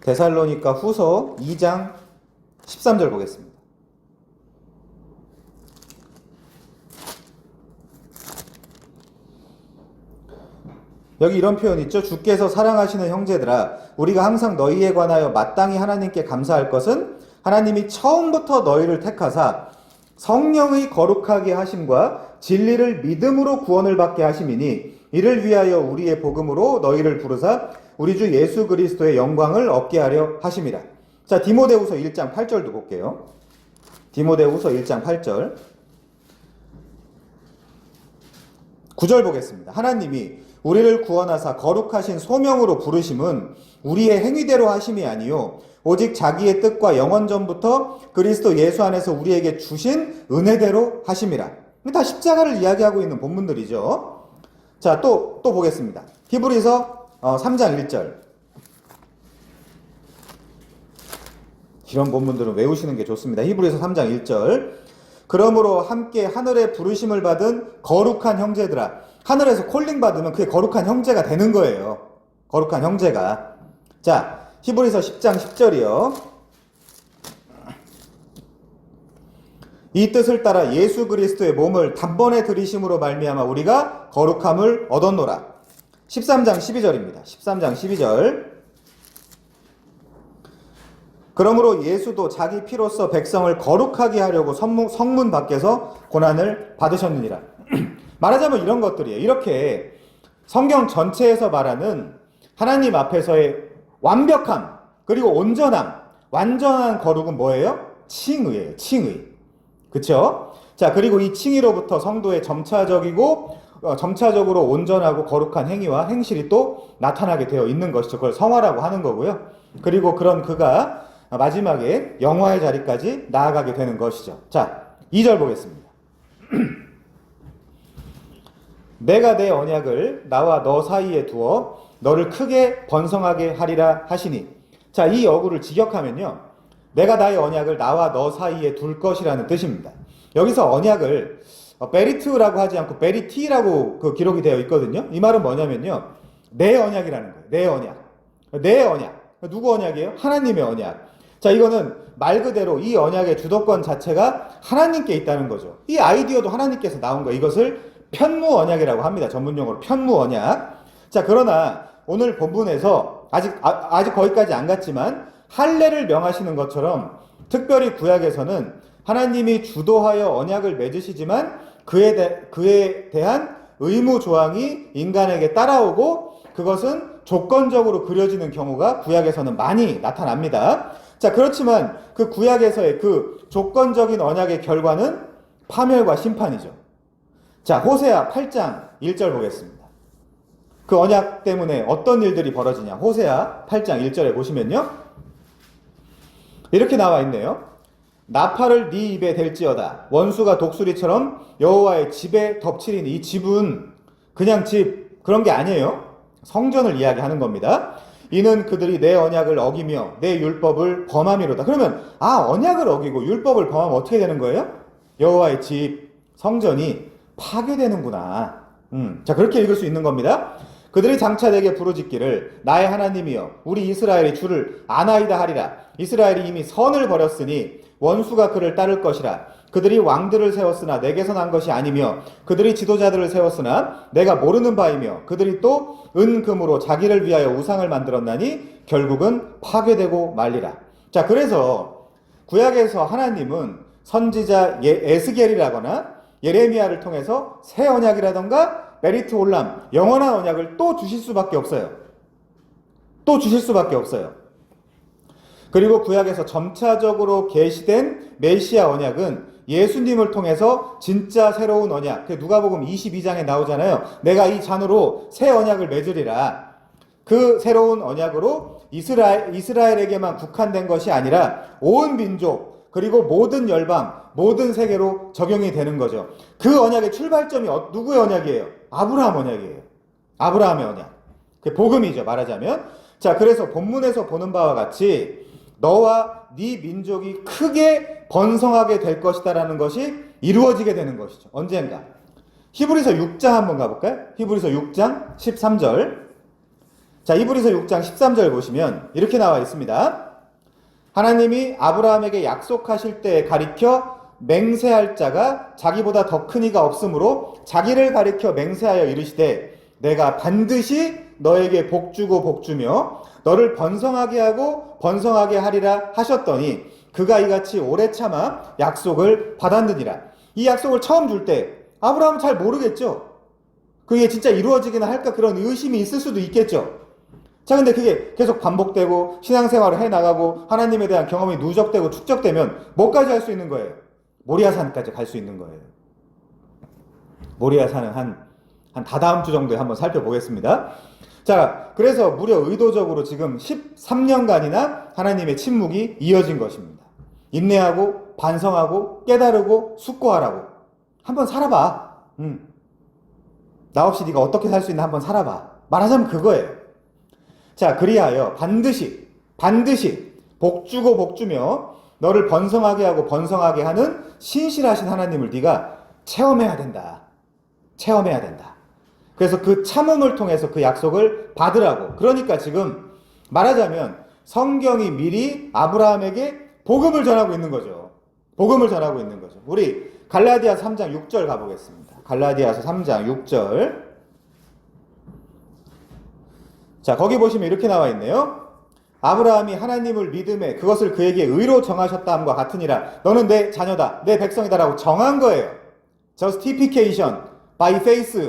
[SPEAKER 1] 데살로니가 후서 2장 13절 보겠습니다. 여기 이런 표현 있죠. 주께서 사랑하시는 형제들아, 우리가 항상 너희에 관하여 마땅히 하나님께 감사할 것은 하나님이 처음부터 너희를 택하사 성령의 거룩하게 하심과 진리를 믿음으로 구원을 받게 하심이니 이를 위하여 우리의 복음으로 너희를 부르사 우리 주 예수 그리스도의 영광을 얻게 하려 하심이라. 자, 디모데후서 1장 8절도 볼게요. 디모데후서 1장 8절 9절 보겠습니다. 하나님이 우리를 구원하사 거룩하신 소명으로 부르심은 우리의 행위대로 하심이 아니요 오직 자기의 뜻과 영원 전부터 그리스도 예수 안에서 우리에게 주신 은혜대로 하심이라. 다 십자가를 이야기하고 있는 본문들이죠. 자, 또 보겠습니다. 히브리서 3장 1절. 이런 본문들은 외우시는 게 좋습니다. 히브리서 3장 1절. 그러므로 함께 하늘의 부르심을 받은 거룩한 형제들아. 하늘에서 콜링 받으면 그게 거룩한 형제가 되는 거예요. 거룩한 형제가. 자, 히브리서 10장 10절이요. 이 뜻을 따라 예수 그리스도의 몸을 단번에 들이심으로 말미암아 우리가 거룩함을 얻었노라. 13장 12절입니다. 13장 12절. 그러므로 예수도 자기 피로써 백성을 거룩하게 하려고 성문 밖에서 고난을 받으셨느니라. 말하자면 이런 것들이에요. 이렇게 성경 전체에서 말하는 하나님 앞에서의 완벽함, 그리고 온전함, 완전한 거룩은 뭐예요? 칭의예요. 칭의. 그쵸? 자, 그리고 이 칭의로부터 성도의 점차적으로 온전하고 거룩한 행위와 행실이 또 나타나게 되어 있는 것이죠. 그걸 성화라고 하는 거고요. 그리고 그런 그가 마지막에 영화의 자리까지 나아가게 되는 것이죠. 자, 2절 보겠습니다. 내가 내 언약을 나와 너 사이에 두어 너를 크게 번성하게 하리라 하시니. 자, 이 어구를 직역하면요, 내가 나의 언약을 나와 너 사이에 둘 것이라는 뜻입니다. 여기서 언약을 베리트라고 하지 않고 베리티라고 기록이 되어 있거든요. 이 말은 뭐냐면요, 내 언약이라는 거예요. 내 언약. 내 언약. 누구 언약이에요? 하나님의 언약. 자, 이거는 말 그대로 이 언약의 주도권 자체가 하나님께 있다는 거죠. 이 아이디어도 하나님께서 나온 거예요. 이것을 편무 언약이라고 합니다. 전문용어로 편무 언약. 자, 그러나 오늘 본문에서 아직 거기까지 안 갔지만 할례를 명하시는 것처럼 특별히 구약에서는 하나님이 주도하여 언약을 맺으시지만 그에 대한 의무 조항이 인간에게 따라오고 그것은 조건적으로 그려지는 경우가 구약에서는 많이 나타납니다. 자, 그렇지만 그 구약에서의 그 조건적인 언약의 결과는 파멸과 심판이죠. 자, 호세아 8장 1절 보겠습니다. 그 언약 때문에 어떤 일들이 벌어지냐. 호세아 8장 1절에 보시면요, 이렇게 나와 있네요. 나팔을 네 입에 댈지어다. 원수가 독수리처럼 여호와의 집에 덮치리니. 이 집은 그냥 집, 그런 게 아니에요. 성전을 이야기하는 겁니다. 이는 그들이 내 언약을 어기며 내 율법을 범함이로다. 그러면 언약을 어기고 율법을 범하면 어떻게 되는 거예요? 여호와의 집, 성전이 파괴되는구나. 자, 그렇게 읽을 수 있는 겁니다. 그들이 장차 내게 부르짖기를 나의 하나님이여 우리 이스라엘이 주를 아나이다 하리라. 이스라엘이 이미 선을 버렸으니 원수가 그를 따를 것이라. 그들이 왕들을 세웠으나 내게서 난 것이 아니며 그들이 지도자들을 세웠으나 내가 모르는 바이며 그들이 또 은금으로 자기를 위하여 우상을 만들었나니 결국은 파괴되고 말리라. 자, 그래서 구약에서 하나님은 선지자 에스겔이라거나 예레미야를 통해서 새 언약이라던가 메리트 올람, 영원한 언약을 또 주실 수밖에 없어요. 또 주실 수밖에 없어요. 그리고 구약에서 점차적으로 계시된 메시아 언약은 예수님을 통해서 진짜 새로운 언약, 누가복음 22장에 나오잖아요. 내가 이 잔으로 새 언약을 맺으리라. 그 새로운 언약으로 이스라엘에게만 국한된 것이 아니라 온 민족 그리고 모든 열방, 모든 세계로 적용이 되는 거죠. 그 언약의 출발점이 누구의 언약이에요? 아브라함 언약이에요. 아브라함의 언약. 그게 복음이죠, 말하자면. 자, 그래서 본문에서 보는 바와 같이 너와 네 민족이 크게 번성하게 될 것이다라는 것이 이루어지게 되는 것이죠. 언젠가. 히브리서 6장 한번 가볼까요? 히브리서 6장 13절. 자, 히브리서 6장 13절 보시면 이렇게 나와 있습니다. 하나님이 아브라함에게 약속하실 때에 가리켜 맹세할 자가 자기보다 더 큰 이가 없으므로 자기를 가리켜 맹세하여 이르시되 내가 반드시 너에게 복주고 복주며 너를 번성하게 하고 번성하게 하리라 하셨더니 그가 이같이 오래 참아 약속을 받았느니라. 이 약속을 처음 줄 때 아브라함은 잘 모르겠죠. 그게 진짜 이루어지기나 할까 그런 의심이 있을 수도 있겠죠. 자, 근데 그게 계속 반복되고 신앙생활을 해나가고 하나님에 대한 경험이 누적되고 축적되면 뭐까지 할 수 있는 거예요? 모리아산까지 갈 수 있는 거예요. 모리아산은 한 다다음 주 정도에 한번 살펴보겠습니다. 자, 그래서 무려 의도적으로 지금 13년간이나 하나님의 침묵이 이어진 것입니다. 인내하고 반성하고 깨달고 숙고하라고. 한번 살아봐. 나 없이 네가 어떻게 살 수 있나 한번 살아봐. 말하자면 그거예요. 자, 그리하여 반드시 복주고 복주며 너를 번성하게 하고 번성하게 하는 신실하신 하나님을 네가 체험해야 된다. 체험해야 된다. 그래서 그 참음을 통해서 그 약속을 받으라고. 그러니까 지금 말하자면 성경이 미리 아브라함에게 복음을 전하고 있는 거죠. 복음을 전하고 있는 거죠. 우리 갈라디아서 3장 6절 가보겠습니다. 갈라디아서 3장 6절. 자, 거기 보시면 이렇게 나와 있네요. 아브라함이 하나님을 믿음에 그것을 그에게 의로 정하셨다함과 같으니라. 너는 내 자녀다, 내 백성이다라고 정한 거예요. Justification by faith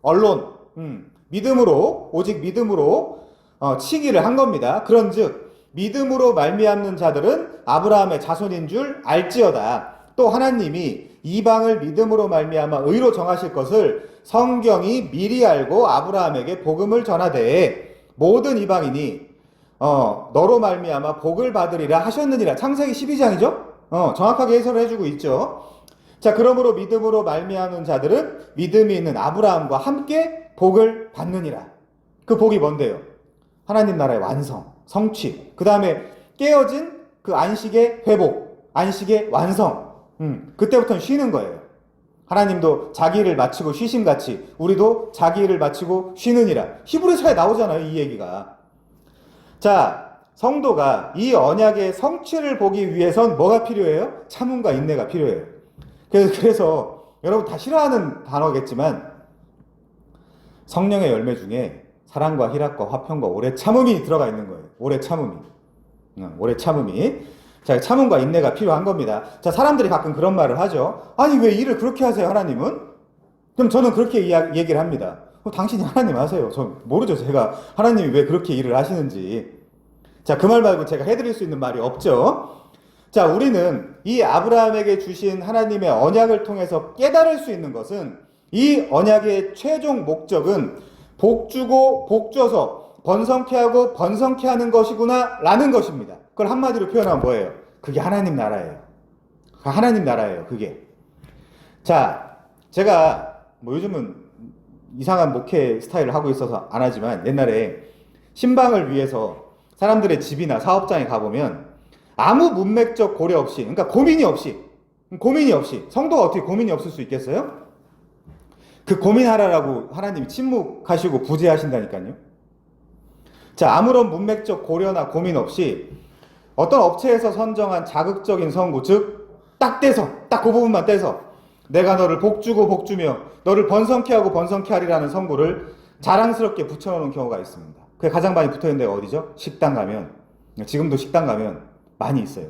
[SPEAKER 1] alone. 믿음으로, 오직 믿음으로 치기를 한 겁니다. 그런즉 믿음으로 말미암는 자들은 아브라함의 자손인 줄 알지어다. 또 하나님이 이방을 믿음으로 말미암아 의로 정하실 것을 성경이 미리 알고 아브라함에게 복음을 전하되 모든 이방인이 너로 말미암아 복을 받으리라 하셨느니라. 창세기 12장이죠? 정확하게 해설을 해주고 있죠. 자, 그러므로 믿음으로 말미암은 자들은 믿음이 있는 아브라함과 함께 복을 받느니라. 그 복이 뭔데요? 하나님 나라의 완성, 성취. 그 다음에 깨어진 그 안식의 회복, 안식의 완성. 그때부터는 쉬는 거예요. 하나님도 자기 일을 마치고 쉬심같이 우리도 자기 일을 마치고 쉬느니라. 히브리서에 나오잖아요, 이 얘기가. 자, 성도가 이 언약의 성취를 보기 위해선 뭐가 필요해요? 참음과 인내가 필요해요. 그래서 여러분 다 싫어하는 단어겠지만 성령의 열매 중에 사랑과 희락과 화평과 오래 참음이 들어가 있는 거예요. 오래 참음이. 오래 참음이. 자, 참음과 인내가 필요한 겁니다. 자, 사람들이 가끔 그런 말을 하죠. 아니, 왜 일을 그렇게 하세요, 하나님은? 그럼 저는 그렇게 얘기를 합니다. 당신이 하나님 아세요. 저 모르죠, 제가 하나님이 왜 그렇게 일을 하시는지. 자, 그 말 말고 제가 해드릴 수 있는 말이 없죠. 자, 우리는 이 아브라함에게 주신 하나님의 언약을 통해서 깨달을 수 있는 것은 이 언약의 최종 목적은 복주고 복줘서 번성케 하고 번성케 하는 것이구나 라는 것입니다. 그걸 한마디로 표현하면 뭐예요? 그게 하나님 나라예요. 하나님 나라예요, 그게. 자, 제가 요즘은 이상한 목회 스타일을 하고 있어서 안 하지만 옛날에 신방을 위해서 사람들의 집이나 사업장에 가보면 아무 문맥적 고려 없이, 그러니까 고민이 없이 성도가 어떻게 고민이 없을 수 있겠어요? 그 고민하라라고 하나님이 침묵하시고 부재하신다니까요. 자, 아무런 문맥적 고려나 고민 없이 어떤 업체에서 선정한 자극적인 선구, 즉 딱 그 부분만 떼서 내가 너를 복주고 복주며 너를 번성케 하고 번성케 하리라는 선구를 자랑스럽게 붙여놓는 경우가 있습니다. 그게 가장 많이 붙어있는 데가 어디죠? 식당 가면. 지금도 식당 가면 많이 있어요.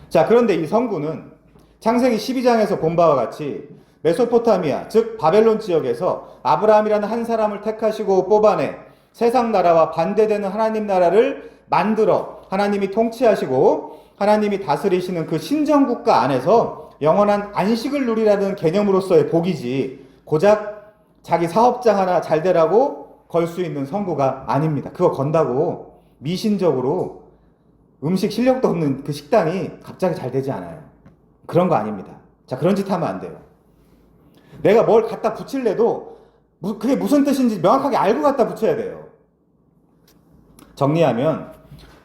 [SPEAKER 1] 자, 그런데 이 선구는 창세기 12장에서 본 바와 같이 메소포타미아, 즉 바벨론 지역에서 아브라함이라는 한 사람을 택하시고 뽑아내 세상 나라와 반대되는 하나님 나라를 만들어 하나님이 통치하시고 하나님이 다스리시는 그 신정국가 안에서 영원한 안식을 누리라는 개념으로서의 복이지, 고작 자기 사업장 하나 잘 되라고 걸 수 있는 선구가 아닙니다. 그거 건다고 미신적으로 음식 실력도 없는 그 식당이 갑자기 잘 되지 않아요. 그런 거 아닙니다. 자, 그런 짓 하면 안 돼요. 내가 뭘 갖다 붙일래도 그게 무슨 뜻인지 명확하게 알고 갖다 붙여야 돼요. 정리하면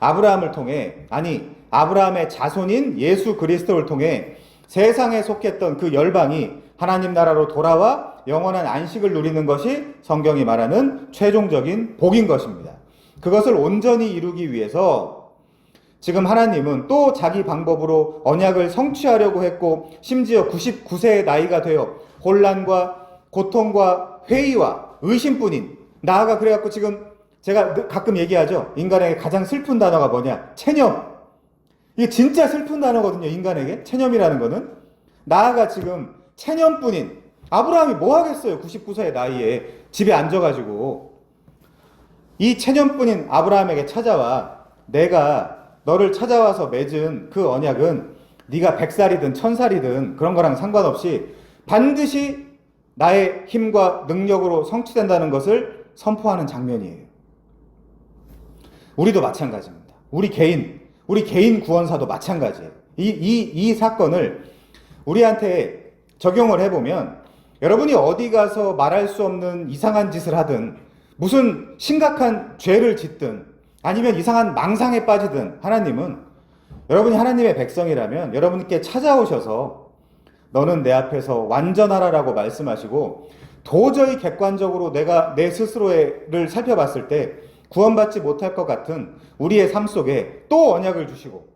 [SPEAKER 1] 아브라함을 통해, 아니 아브라함의 자손인 예수 그리스도를 통해 세상에 속했던 그 열방이 하나님 나라로 돌아와 영원한 안식을 누리는 것이 성경이 말하는 최종적인 복인 것입니다. 그것을 온전히 이루기 위해서 지금 하나님은 또 자기 방법으로 언약을 성취하려고 했고, 심지어 99세의 나이가 되어 혼란과 고통과 회의와 의심뿐인, 나아가 그래갖고 지금 제가 가끔 얘기하죠. 인간에게 가장 슬픈 단어가 뭐냐? 체념. 이게 진짜 슬픈 단어거든요. 인간에게 체념이라는 거는. 나아가 지금 체념뿐인 아브라함이 뭐 하겠어요? 99세의 나이에 집에 앉아가지고. 이 체념뿐인 아브라함에게 찾아와, 내가 너를 찾아와서 맺은 그 언약은 네가 100살이든 1000살이든 그런 거랑 상관없이 반드시 나의 힘과 능력으로 성취된다는 것을 선포하는 장면이에요. 우리도 마찬가지입니다. 우리 개인 구원사도 마찬가지예요. 이 사건을 우리한테 적용을 해보면, 여러분이 어디 가서 말할 수 없는 이상한 짓을 하든, 무슨 심각한 죄를 짓든, 아니면 이상한 망상에 빠지든, 하나님은, 여러분이 하나님의 백성이라면 여러분께 찾아오셔서 너는 내 앞에서 완전하라라고 말씀하시고, 도저히 객관적으로 내가 내 스스로를 살펴봤을 때 구원받지 못할 것 같은 우리의 삶 속에 또 언약을 주시고,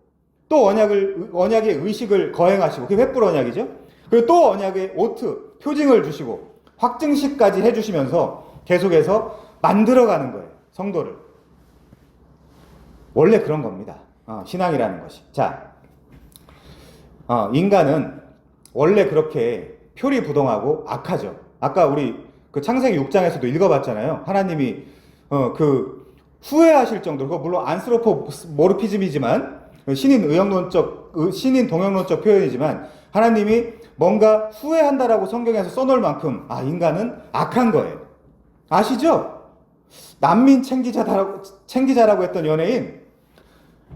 [SPEAKER 1] 또 언약의 의식을 거행하시고, 그게 횃불 언약이죠. 그리고 또 언약의 오트, 표징을 주시고 확증식까지 해주시면서 계속해서 만들어가는 거예요. 성도를. 원래 그런 겁니다. 신앙이라는 것이. 자, 인간은 원래 그렇게 표리부동하고 악하죠. 아까 우리 그 창세기 6장에서도 읽어봤잖아요. 하나님이 그 후회하실 정도로, 그거 물론 안스로포모르피즘이지만 신인 동영론적 표현이지만, 하나님이 뭔가 후회한다라고 성경에서 써놓을 만큼 인간은 악한 거예요. 아시죠? 난민 챙기자라고 했던 연예인,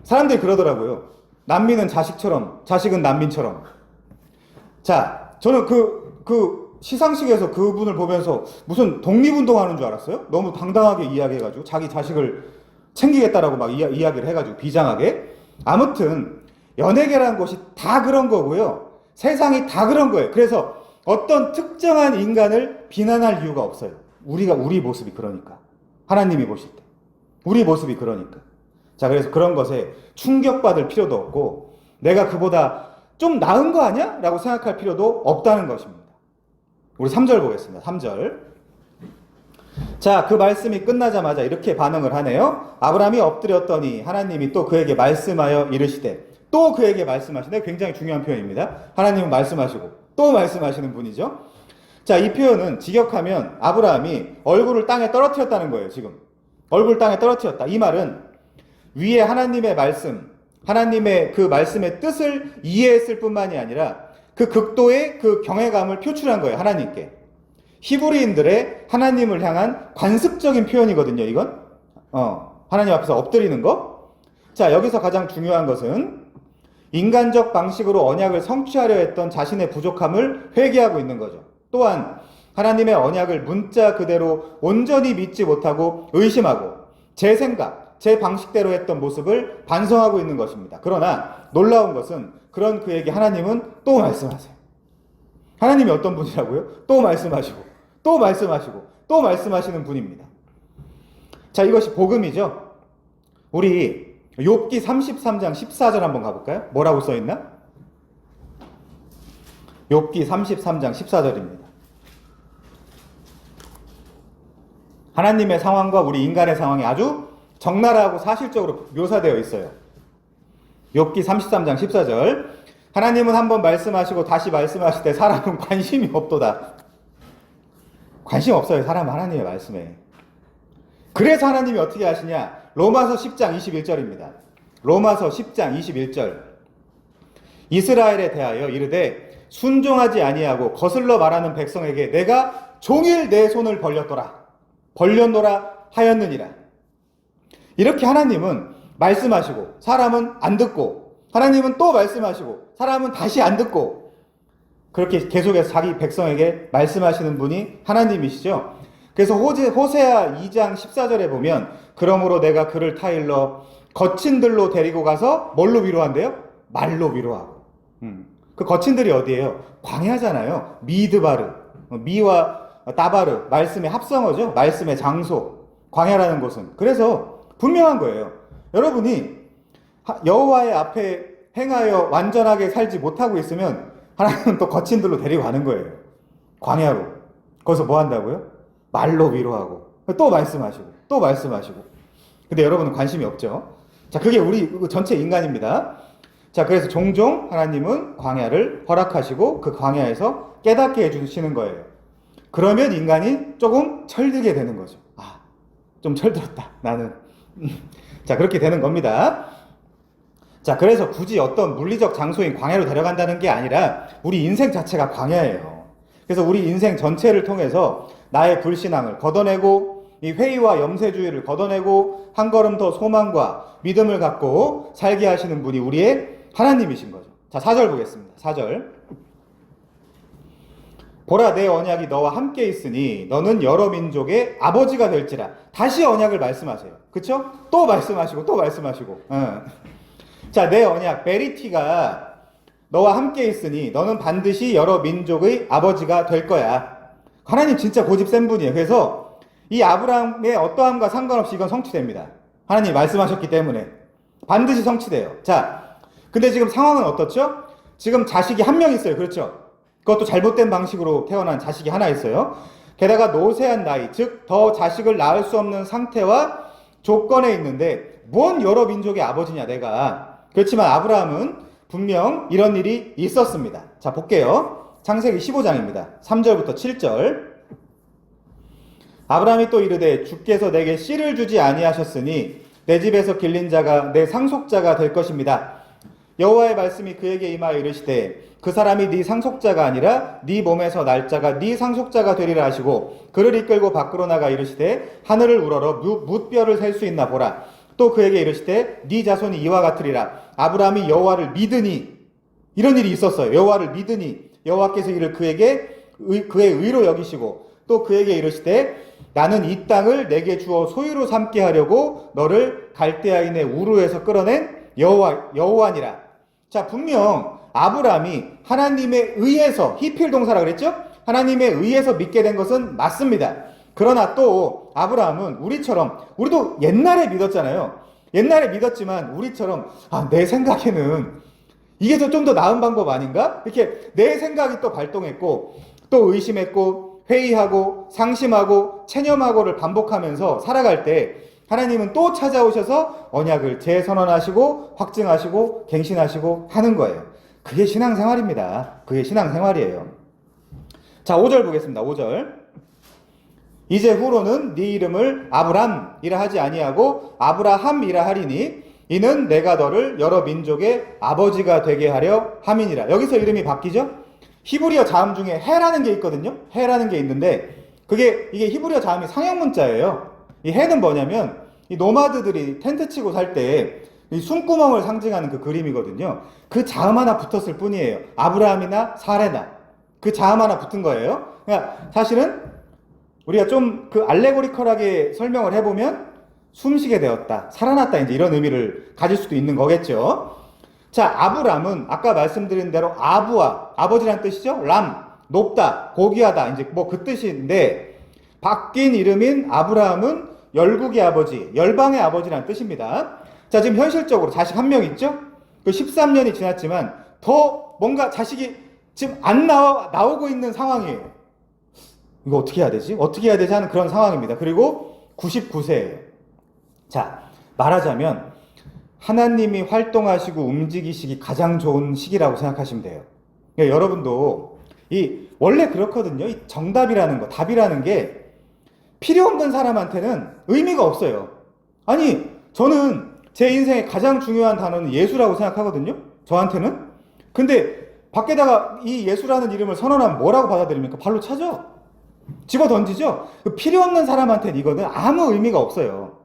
[SPEAKER 1] 사람들이 그러더라고요. 난민은 자식처럼, 자식은 난민처럼. 자, 저는 그 시상식에서 그분을 보면서 무슨 독립운동하는 줄 알았어요. 너무 당당하게 이야기해가지고 자기 자식을 챙기겠다라고 막 이야기를 해가지고 비장하게. 아무튼 연예계라는 것이 다 그런 거고요. 세상이 다 그런 거예요. 그래서 어떤 특정한 인간을 비난할 이유가 없어요. 우리 모습이 그러니까. 하나님이 보실 때 우리 모습이 그러니까. 자, 그래서 그런 것에 충격받을 필요도 없고, 내가 그보다 좀 나은 거 아니야? 라고 생각할 필요도 없다는 것입니다. 우리 3절 보겠습니다. 3절. 자, 그 말씀이 끝나자마자 이렇게 반응을 하네요. 아브라함이 엎드렸더니 하나님이 또 그에게 말씀하여 이르시되, 또 그에게 말씀하시네. 굉장히 중요한 표현입니다. 하나님은 말씀하시고 또 말씀하시는 분이죠. 자, 이 표현은 직역하면 아브라함이 얼굴을 땅에 떨어뜨렸다는 거예요. 지금 얼굴 땅에 떨어뜨렸다. 이 말은 위에 하나님의 말씀, 하나님의 그 말씀의 뜻을 이해했을 뿐만이 아니라 그 극도의 그 경외감을 표출한 거예요. 하나님께. 히브리인들의 하나님을 향한 관습적인 표현이거든요. 이건 하나님 앞에서 엎드리는 거. 자, 여기서 가장 중요한 것은 인간적 방식으로 언약을 성취하려 했던 자신의 부족함을 회개하고 있는 거죠. 또한 하나님의 언약을 문자 그대로 온전히 믿지 못하고 의심하고 제 생각, 제 방식대로 했던 모습을 반성하고 있는 것입니다. 그러나 놀라운 것은 그런 그에게 하나님은 또 말씀하세요. 하나님이 어떤 분이라고요? 또 말씀하시고 또 말씀하시고 또 말씀하시는 분입니다. 자, 이것이 복음이죠. 우리 욥기 33장 14절 한번 가볼까요? 뭐라고 써있나? 욥기 33장 14절입니다. 하나님의 상황과 우리 인간의 상황이 아주 적나라하고 사실적으로 묘사되어 있어요. 욥기 33장 14절. 하나님은 한번 말씀하시고 다시 말씀하실 때 사람은 관심이 없도다. 관심 없어요. 사람은 하나님의 말씀에. 그래서 하나님이 어떻게 하시냐? 로마서 10장 21절입니다. 로마서 10장 21절. 이스라엘에 대하여 이르되 순종하지 아니하고 거슬러 말하는 백성에게 내가 종일 내 손을 벌렸노라 하였느니라. 이렇게 하나님은 말씀하시고 사람은 안 듣고, 하나님은 또 말씀하시고 사람은 다시 안 듣고, 그렇게 계속해서 자기 백성에게 말씀하시는 분이 하나님이시죠. 그래서 호세아 2장 14절에 보면 그러므로 내가 그를 타일러 거친 들로 데리고 가서 뭘로 위로한대요? 말로 위로하고. 그 거친들이 어디예요? 광야잖아요. 미드바르, 미와 다바르, 말씀의 합성어죠. 말씀의 장소, 광야라는 곳은. 그래서 분명한 거예요. 여러분이 여호와의 앞에 행하여 완전하게 살지 못하고 있으면 하나님은 또 거친 들로 데리고 가는 거예요. 광야로. 거기서 뭐 한다고요? 말로 위로하고 또 말씀하시고 또 말씀하시고. 근데 여러분은 관심이 없죠. 자, 그게 우리 전체 인간입니다. 자, 그래서 종종 하나님은 광야를 허락하시고 그 광야에서 깨닫게 해주시는 거예요. 그러면 인간이 조금 철들게 되는 거죠. 아, 좀 철들었다 나는. 자, 그렇게 되는 겁니다. 자, 그래서 굳이 어떤 물리적 장소인 광야로 데려간다는 게 아니라 우리 인생 자체가 광야예요. 그래서 우리 인생 전체를 통해서 나의 불신앙을 걷어내고 이 회의와 염세주의를 걷어내고 한 걸음 더 소망과 믿음을 갖고 살게 하시는 분이 우리의 하나님이신 거죠. 자, 4절 보겠습니다. 4절. 보라, 내 언약이 너와 함께 있으니 너는 여러 민족의 아버지가 될지라. 다시 언약을 말씀하세요. 그쵸? 또 말씀하시고 또 말씀하시고. 자, 내 언약 베리티가 너와 함께 있으니 너는 반드시 여러 민족의 아버지가 될 거야. 하나님 진짜 고집 센 분이에요. 그래서 이 아브라함의 어떠함과 상관없이 이건 성취됩니다. 하나님이 말씀하셨기 때문에 반드시 성취돼요. 자, 근데 지금 상황은 어떻죠? 지금 자식이 한 명 있어요. 그렇죠? 그것도 잘못된 방식으로 태어난 자식이 하나 있어요. 게다가 노쇠한 나이, 즉 더 자식을 낳을 수 없는 상태와 조건에 있는데 뭔 여러 민족의 아버지냐 내가. 그렇지만 아브라함은 분명 이런 일이 있었습니다. 자, 볼게요. 창세기 15장입니다. 3절부터 7절. 아브라함이 또 이르되 주께서 내게 씨를 주지 아니하셨으니 내 집에서 길린 자가 내 상속자가 될 것입니다. 여호와의 말씀이 그에게 임하여 이르시되 그 사람이 네 상속자가 아니라 네 몸에서 날 자가 네 상속자가 되리라 하시고 그를 이끌고 밖으로 나가 이르시되 하늘을 우러러 뭇별을 셀 수 있나 보라. 또 그에게 이르시되 네 자손이 이와 같으리라. 아브라함이 여호와를 믿으니, 이런 일이 있었어요. 여호와를 믿으니 여호와께서 이를 그의 의로 여기시고 또 그에게 이르시되 나는 이 땅을 내게 주어 소유로 삼게 하려고 너를 갈대아인의 우르에서 끌어낸 여호와니라. 자, 분명 아브라함이 하나님에 의해서, 히필 동사라 그랬죠? 하나님에 의해서 믿게 된 것은 맞습니다. 그러나 또 아브라함은 우리도 옛날에 믿었잖아요. 옛날에 믿었지만 우리처럼 내 생각에는 이게 좀 더 나은 방법 아닌가? 이렇게 내 생각이 또 발동했고 또 의심했고 회의하고 상심하고 체념하고를 반복하면서 살아갈 때 하나님은 또 찾아오셔서 언약을 재선언하시고 확증하시고 갱신하시고 하는 거예요. 그게 신앙생활입니다. 그게 신앙생활이에요. 자, 5절 보겠습니다. 5절. 이제 후로는 네 이름을 아브람이라 하지 아니하고 아브라함이라 하리니 이는 내가 너를 여러 민족의 아버지가 되게 하려 함이니라. 여기서 이름이 바뀌죠? 히브리어 자음 중에 해라는 게 있거든요. 해라는 게 있는데 이게 히브리어 자음이 상형문자예요. 이 해는 뭐냐면 이 노마드들이 텐트 치고 살 때 이 숨구멍을 상징하는 그 그림이거든요. 그 자음 하나 붙었을 뿐이에요. 아브라함이나 사레나 그 자음 하나 붙은 거예요. 그러니까 사실은 우리가 좀 그 알레고리컬하게 설명을 해보면 숨쉬게 되었다, 살아났다, 이제 이런 의미를 가질 수도 있는 거겠죠. 자, 아브람은 아까 말씀드린 대로 아부와 아버지란 뜻이죠. 람, 높다, 고귀하다, 이제 뭐 그 뜻인데 바뀐 이름인 아브라함은 열국의 아버지, 열방의 아버지란 뜻입니다. 자, 지금 현실적으로 자식 한 명 있죠? 그 13년이 지났지만 더 뭔가 자식이 지금 안 나오고 있는 상황이에요. 이거 어떻게 해야 되지? 어떻게 해야 되지? 하는 그런 상황입니다. 그리고 99세예요. 자, 말하자면 하나님이 활동하시고 움직이시기 가장 좋은 시기라고 생각하시면 돼요. 그러니까 여러분도 원래 그렇거든요. 이 정답이라는 거, 답이라는 게 필요 없는 사람한테는 의미가 없어요. 아니, 저는
[SPEAKER 2] 제 인생의 가장 중요한 단어는 예수라고 생각하거든요. 저한테는. 근데 밖에다가 이 예수라는 이름을 선언하면 뭐라고 받아들입니까? 발로 차죠? 집어 던지죠? 필요 없는 사람한테는 이거는 아무 의미가 없어요.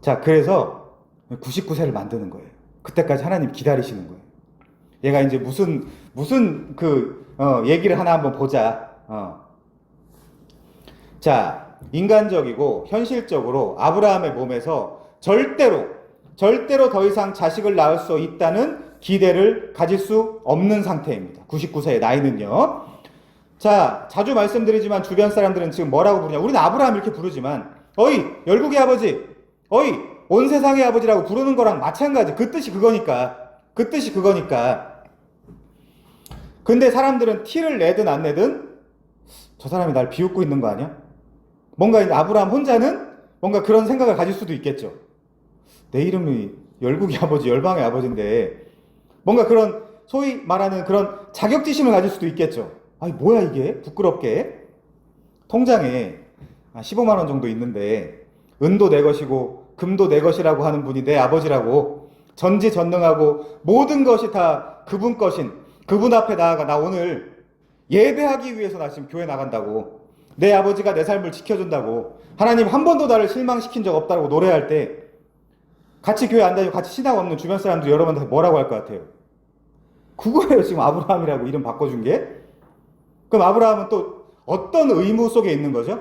[SPEAKER 2] 자, 그래서 99세를 만드는 거예요. 그때까지 하나님 기다리시는 거예요. 얘가 이제 무슨 얘기를 하나 한번 보자. 자, 인간적이고 현실적으로 아브라함의 몸에서 절대로 더 이상 자식을 낳을 수 있다는 기대를 가질 수 없는 상태입니다. 99세의 나이는요. 자, 자주 말씀드리지만 주변 사람들은 지금 뭐라고 부르냐? 우리는 아브라함 이렇게 부르지만 어이, 열국의 아버지, 어이, 온 세상의 아버지라고 부르는 거랑 마찬가지. 그 뜻이 그거니까. 근데 사람들은 티를 내든 안 내든 저 사람이 날 비웃고 있는 거 아니야? 뭔가 아브라함 혼자는 뭔가 그런 생각을 가질 수도 있겠죠. 내 이름이 열국의 아버지, 열방의 아버지인데 뭔가 그런 소위 말하는 그런 자격지심을 가질 수도 있겠죠. 아니 뭐야 이게 부끄럽게. 통장에 15만 원 정도 있는데 은도 내 것이고 금도 내 것이라고 하는 분이 내 아버지라고, 전지전능하고 모든 것이 다 그분 것인 그분 앞에 나아가 나 오늘 예배하기 위해서 나 지금 교회 나간다고, 내 아버지가 내 삶을 지켜준다고, 하나님 한 번도 나를 실망시킨 적 없다고 노래할 때 같이 교회 안 다니고 같이 신앙 없는 주변 사람들이 여러분한테 뭐라고 할 것 같아요? 그거예요 지금 아브라함이라고 이름 바꿔준 게. 그럼 아브라함은 또 어떤 의무 속에 있는 거죠?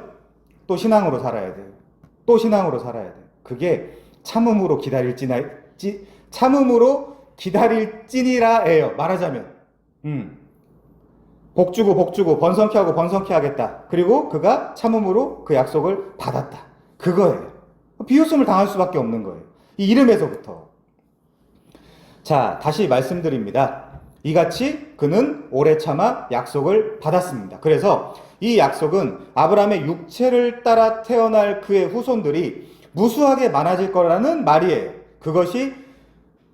[SPEAKER 2] 또 신앙으로 살아야 돼요. 그게 참음으로 기다릴지니라예요. 말하자면 복주고 번성케 하고 번성케 하겠다. 그리고 그가 참음으로 그 약속을 받았다. 그거예요. 비웃음을 당할 수밖에 없는 거예요. 이 이름에서부터. 자, 다시 말씀드립니다. 이같이 그는 오래 참아 약속을 받았습니다. 그래서 이 약속은 아브라함의 육체를 따라 태어날 그의 후손들이 무수하게 많아질 거라는 말이에요. 그것이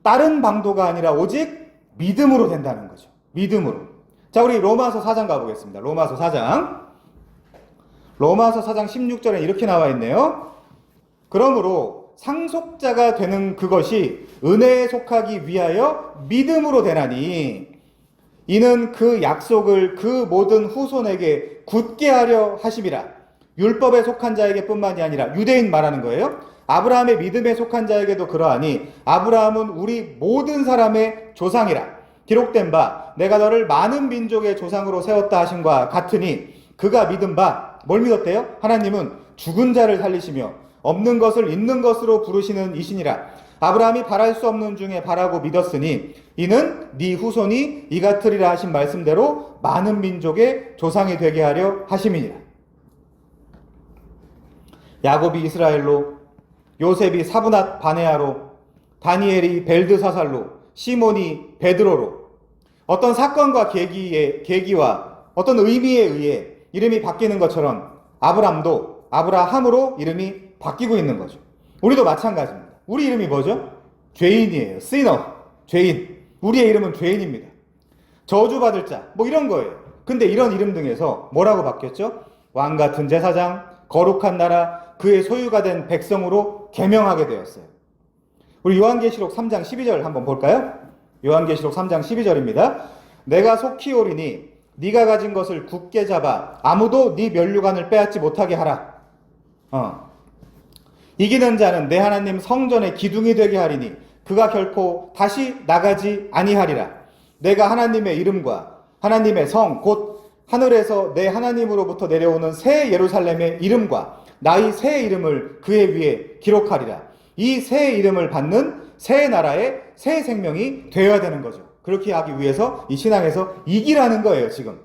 [SPEAKER 2] 다른 방도가 아니라 오직 믿음으로 된다는 거죠. 믿음으로. 자, 우리 로마서 4장 가보겠습니다. 로마서 4장 16절에 이렇게 나와 있네요. 그러므로 상속자가 되는 그것이 은혜에 속하기 위하여 믿음으로 되나니 이는 그 약속을 그 모든 후손에게 굳게 하려 하심이라. 율법에 속한 자에게 뿐만이 아니라 유대인 말하는 거예요. 아브라함의 믿음에 속한 자에게도 그러하니 아브라함은 우리 모든 사람의 조상이라. 기록된 바 내가 너를 많은 민족의 조상으로 세웠다 하심과 같으니 그가 믿은 바 뭘 믿었대요? 하나님은 죽은 자를 살리시며 없는 것을 있는 것으로 부르시는 이시니라. 아브라함이 바랄 수 없는 중에 바라고 믿었으니 이는 네 후손이 이같으리라 하신 말씀대로 많은 민족의 조상이 되게 하려 하심이니라. 야곱이 이스라엘로, 요셉이 사브낫 바네아로, 다니엘이 벨드사살로, 시몬이 베드로로 어떤 사건과 계기와 어떤 의미에 의해 이름이 바뀌는 것처럼 아브람도 아브라함으로 이름이 바뀌고 있는 거죠. 우리도 마찬가지입니다. 우리 이름이 뭐죠? 죄인이에요. 죄인. 우리의 이름은 죄인입니다. 저주받을 자, 뭐 이런 거예요. 근데 이런 이름 등에서 뭐라고 바뀌었죠? 왕같은 제사장, 거룩한 나라, 그의 소유가 된 백성으로 계명하게 되었어요. 우리 요한계시록 3장 12절 한번 볼까요? 요한계시록 3장 12절입니다. 내가 속히 오리니 네가 가진 것을 굳게 잡아 아무도 네 면류관을 빼앗지 못하게 하라. 이기는 자는 내 하나님 성전의 기둥이 되게 하리니 그가 결코 다시 나가지 아니하리라. 내가 하나님의 이름과 하나님의 성 곧 하늘에서 내 하나님으로부터 내려오는 새 예루살렘의 이름과 나의 새 이름을 그의 위에 기록하리라. 이 새 이름을 받는 새 나라의 새 생명이 되어야 되는 거죠. 그렇게 하기 위해서 이 신앙에서 이기라는 거예요. 지금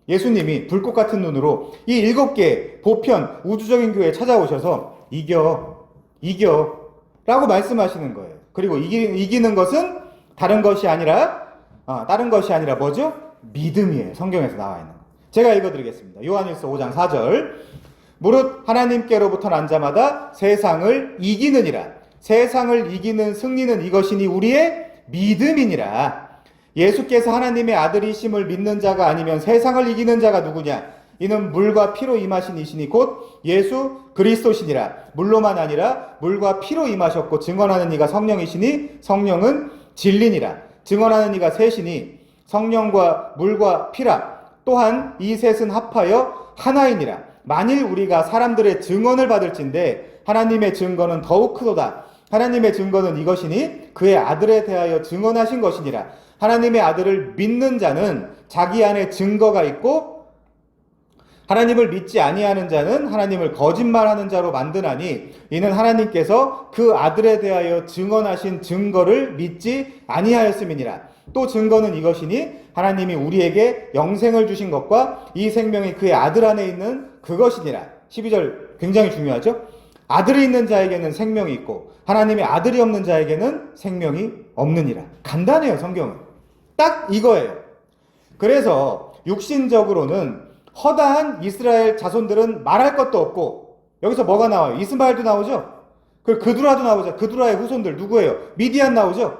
[SPEAKER 2] 예수님이 불꽃 같은 눈으로 이 7개 보편 우주적인 교회에 찾아오셔서 이겨 라고 말씀하시는 거예요. 그리고 이기는 것은 다른 것이 아니라 뭐죠? 믿음이에요. 성경에서 나와 있는 거. 제가 읽어드리겠습니다. 요한일서 5장 4절. 무릇 하나님께로부터 난 자마다 세상을 이기느니라. 세상을 이기는 승리는 이것이니 우리의 믿음이니라. 예수께서 하나님의 아들이심을 믿는 자가 아니면 세상을 이기는 자가 누구냐? 이는 물과 피로 임하신 이시니 곧 예수 그리스도시니라. 물로만 아니라 물과 피로 임하셨고 증언하는 이가 성령이시니 성령은 진리니라. 증언하는 이가 셋이니 성령과 물과 피라. 또한 이 셋은 합하여 하나이니라. 만일 우리가 사람들의 증언을 받을진대 하나님의 증거는 더욱 크도다. 하나님의 증거는 이것이니 그의 아들에 대하여 증언하신 것이니라. 하나님의 아들을 믿는 자는 자기 안에 증거가 있고 하나님을 믿지 아니하는 자는 하나님을 거짓말하는 자로 만드나니 이는 하나님께서 그 아들에 대하여 증언하신 증거를 믿지 아니하였음이니라. 또 증거는 이것이니 하나님이 우리에게 영생을 주신 것과 이 생명이 그의 아들 안에 있는 그것이니라. 12절 굉장히 중요하죠. 아들이 있는 자에게는 생명이 있고 하나님의 아들이 없는 자에게는 생명이 없느니라. 간단해요. 성경은 딱 이거예요. 그래서 육신적으로는 허다한 이스라엘 자손들은 말할 것도 없고, 여기서 뭐가 나와요? 이스마엘도 나오죠? 그리고 그두라도 나오죠. 그두라의 후손들 누구예요? 미디안 나오죠?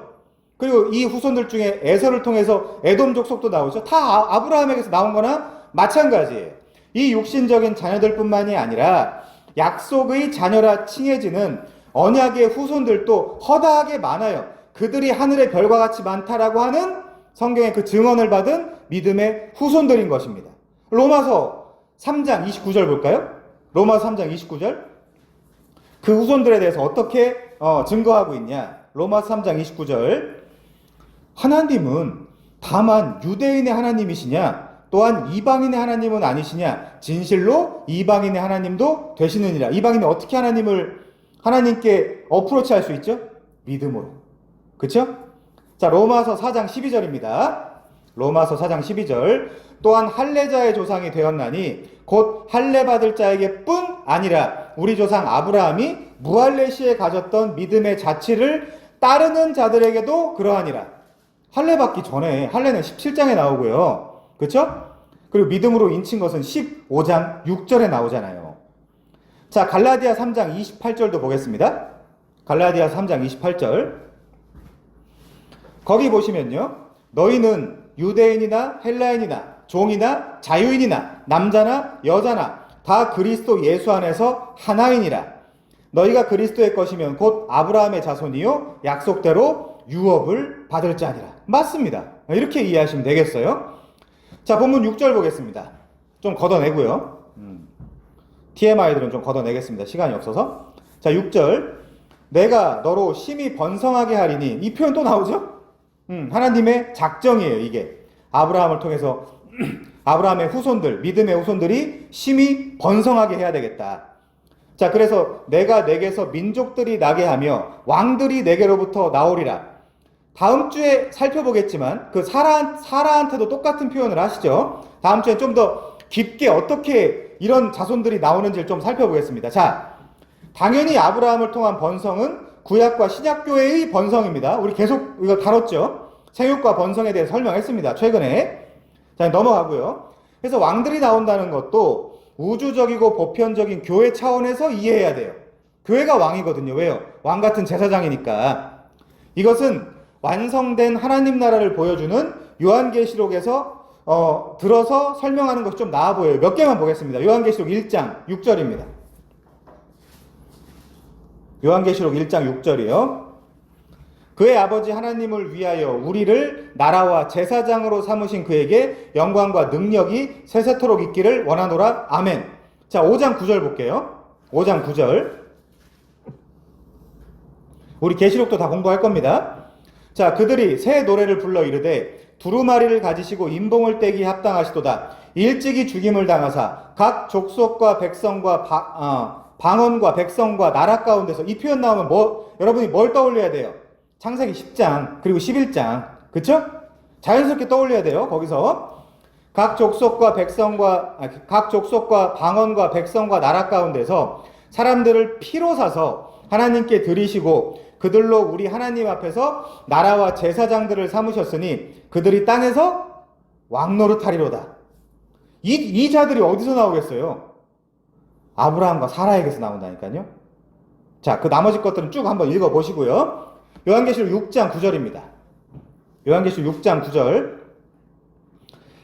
[SPEAKER 2] 그리고 이 후손들 중에 에서를 통해서 에돔 족속도 나오죠? 다 아브라함에게서 나온 거나 마찬가지예요. 이 육신적인 자녀들뿐만이 아니라 약속의 자녀라 칭해지는 언약의 후손들도 허다하게 많아요. 그들이 하늘의 별과 같이 많다라고 하는 성경의 그 증언을 받은 믿음의 후손들인 것입니다. 로마서 3장 29절 볼까요? 로마서 3장 29절. 그 후손들에 대해서 어떻게 증거하고 있냐? 로마서 3장 29절. 하나님은 다만 유대인의 하나님이시냐? 또한 이방인의 하나님은 아니시냐? 진실로 이방인의 하나님도 되시느니라. 이방인은 어떻게 하나님께 어프로치 할 수 있죠? 믿음으로. 그쵸? 자, 로마서 4장 12절입니다. 로마서 4장 12절. 또한 할례자의 조상이 되었나니 곧 할례 받을 자에게 뿐 아니라 우리 조상 아브라함이 무할례 시에 가졌던 믿음의 자취를 따르는 자들에게도 그러하니라. 할례 받기 전에, 할례는 17장에 나오고요. 그렇죠? 그리고 믿음으로 인친 것은 15장 6절에 나오잖아요. 자, 갈라디아 3장 28절도 보겠습니다. 갈라디아 3장 28절. 거기 보시면요. 너희는 유대인이나 헬라인이나 종이나 자유인이나 남자나 여자나 다 그리스도 예수 안에서 하나이니라. 너희가 그리스도의 것이면 곧 아브라함의 자손이요 약속대로 유업을 받을 자니라. 맞습니다. 이렇게 이해하시면 되겠어요. 자, 본문 6절 보겠습니다. 좀 걷어내고요. TMI들은 좀 걷어내겠습니다. 시간이 없어서. 자, 6절. 내가 너로 심히 번성하게 하리니. 이 표현 또 나오죠? 하나님의 작정이에요. 이게 아브라함을 통해서 아브라함의 후손들, 믿음의 후손들이 심히 번성하게 해야 되겠다. 자, 그래서 내가 내게서 민족들이 나게 하며 왕들이 내게로부터 나오리라. 다음 주에 살펴보겠지만 그 사라한테도 똑같은 표현을 하시죠. 다음 주에 좀 더 깊게 어떻게 이런 자손들이 나오는지를 좀 살펴보겠습니다. 자, 당연히 아브라함을 통한 번성은 구약과 신약교회의 번성입니다. 우리 계속 이거 다뤘죠. 생육과 번성에 대해서 설명했습니다. 최근에. 자, 넘어가고요. 그래서 왕들이 나온다는 것도 우주적이고 보편적인 교회 차원에서 이해해야 돼요. 교회가 왕이거든요. 왜요? 왕 같은 제사장이니까. 이것은 완성된 하나님 나라를 보여주는 요한계시록에서 들어서 설명하는 것이 좀 나아 보여요. 몇 개만 보겠습니다. 요한계시록 1장 6절입니다. 요한계시록 1장 6절이요. 그의 아버지 하나님을 위하여 우리를 나라와 제사장으로 삼으신 그에게 영광과 능력이 세세토록 있기를 원하노라. 아멘. 자, 5장 9절 볼게요. 5장 9절. 우리 계시록도 다 공부할 겁니다. 자, 그들이 새 노래를 불러 이르되 두루마리를 가지시고 인봉을 떼기 합당하시도다. 일찍이 죽임을 당하사 각 족속과 백성과 방언과 백성과 나라 가운데서. 이 표현 나오면 여러분이 뭘 떠올려야 돼요? 창세기 10장 그리고 11장. 그쵸? 자연스럽게 떠올려야 돼요. 거기서 각 족속과 방언과 백성과 나라 가운데서 사람들을 피로 사서 하나님께 드리시고 그들로 우리 하나님 앞에서 나라와 제사장들을 삼으셨으니 그들이 땅에서 왕노릇하리로다. 이 자들이 어디서 나오겠어요? 아브라함과 사라에게서 나온다니까요. 자, 그 나머지 것들은 쭉 한번 읽어보시고요. 요한계시록 6장 9절입니다. 요한계시록 6장 9절.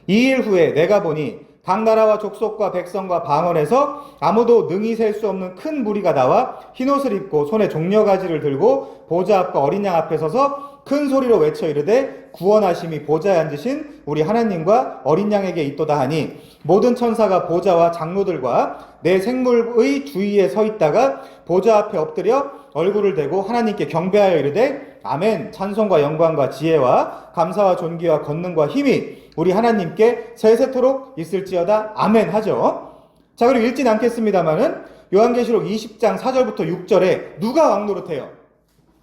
[SPEAKER 2] 2일 후에 내가 보니 각 나라와 족속과 백성과 방언에서 아무도 능히 셀 수 없는 큰 무리가 나와 흰옷을 입고 손에 종려가지를 들고 보좌 앞과 어린 양 앞에 서서 큰 소리로 외쳐 이르되 구원하심이 보좌에 앉으신 우리 하나님과 어린 양에게 있도다 하니 모든 천사가 보좌와 장로들과 내 생물의 주위에 서 있다가 보좌 앞에 엎드려 얼굴을 대고 하나님께 경배하여 이르되 아멘. 찬송과 영광과 지혜와 감사와 존귀와 권능과 힘이 우리 하나님께 세세토록 있을지어다. 아멘 하죠. 자, 그리고 읽진 않겠습니다만은 요한계시록 20장 4절부터 6절에 누가 왕노릇해요?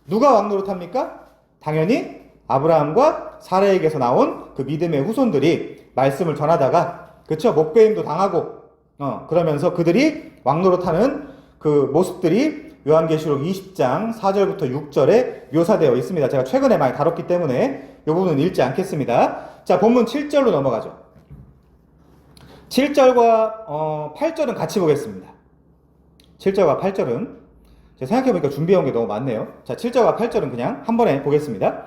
[SPEAKER 2] 누가 왕노릇합니까? 당연히 아브라함과 사라에게서 나온 그 믿음의 후손들이 말씀을 전하다가 그쵸? 목배임도 당하고 그러면서 그들이 왕노릇하는 그 모습들이 요한계시록 20장 4절부터 6절에 묘사되어 있습니다. 제가 최근에 많이 다뤘기 때문에 이 부분은 읽지 않겠습니다. 자, 본문 7절로 넘어가죠. 7절과 8절은 같이 보겠습니다. 7절과 8절은 제가 생각해보니까 준비해온 게 너무 많네요. 자, 7절과 8절은 그냥 한 번에 보겠습니다.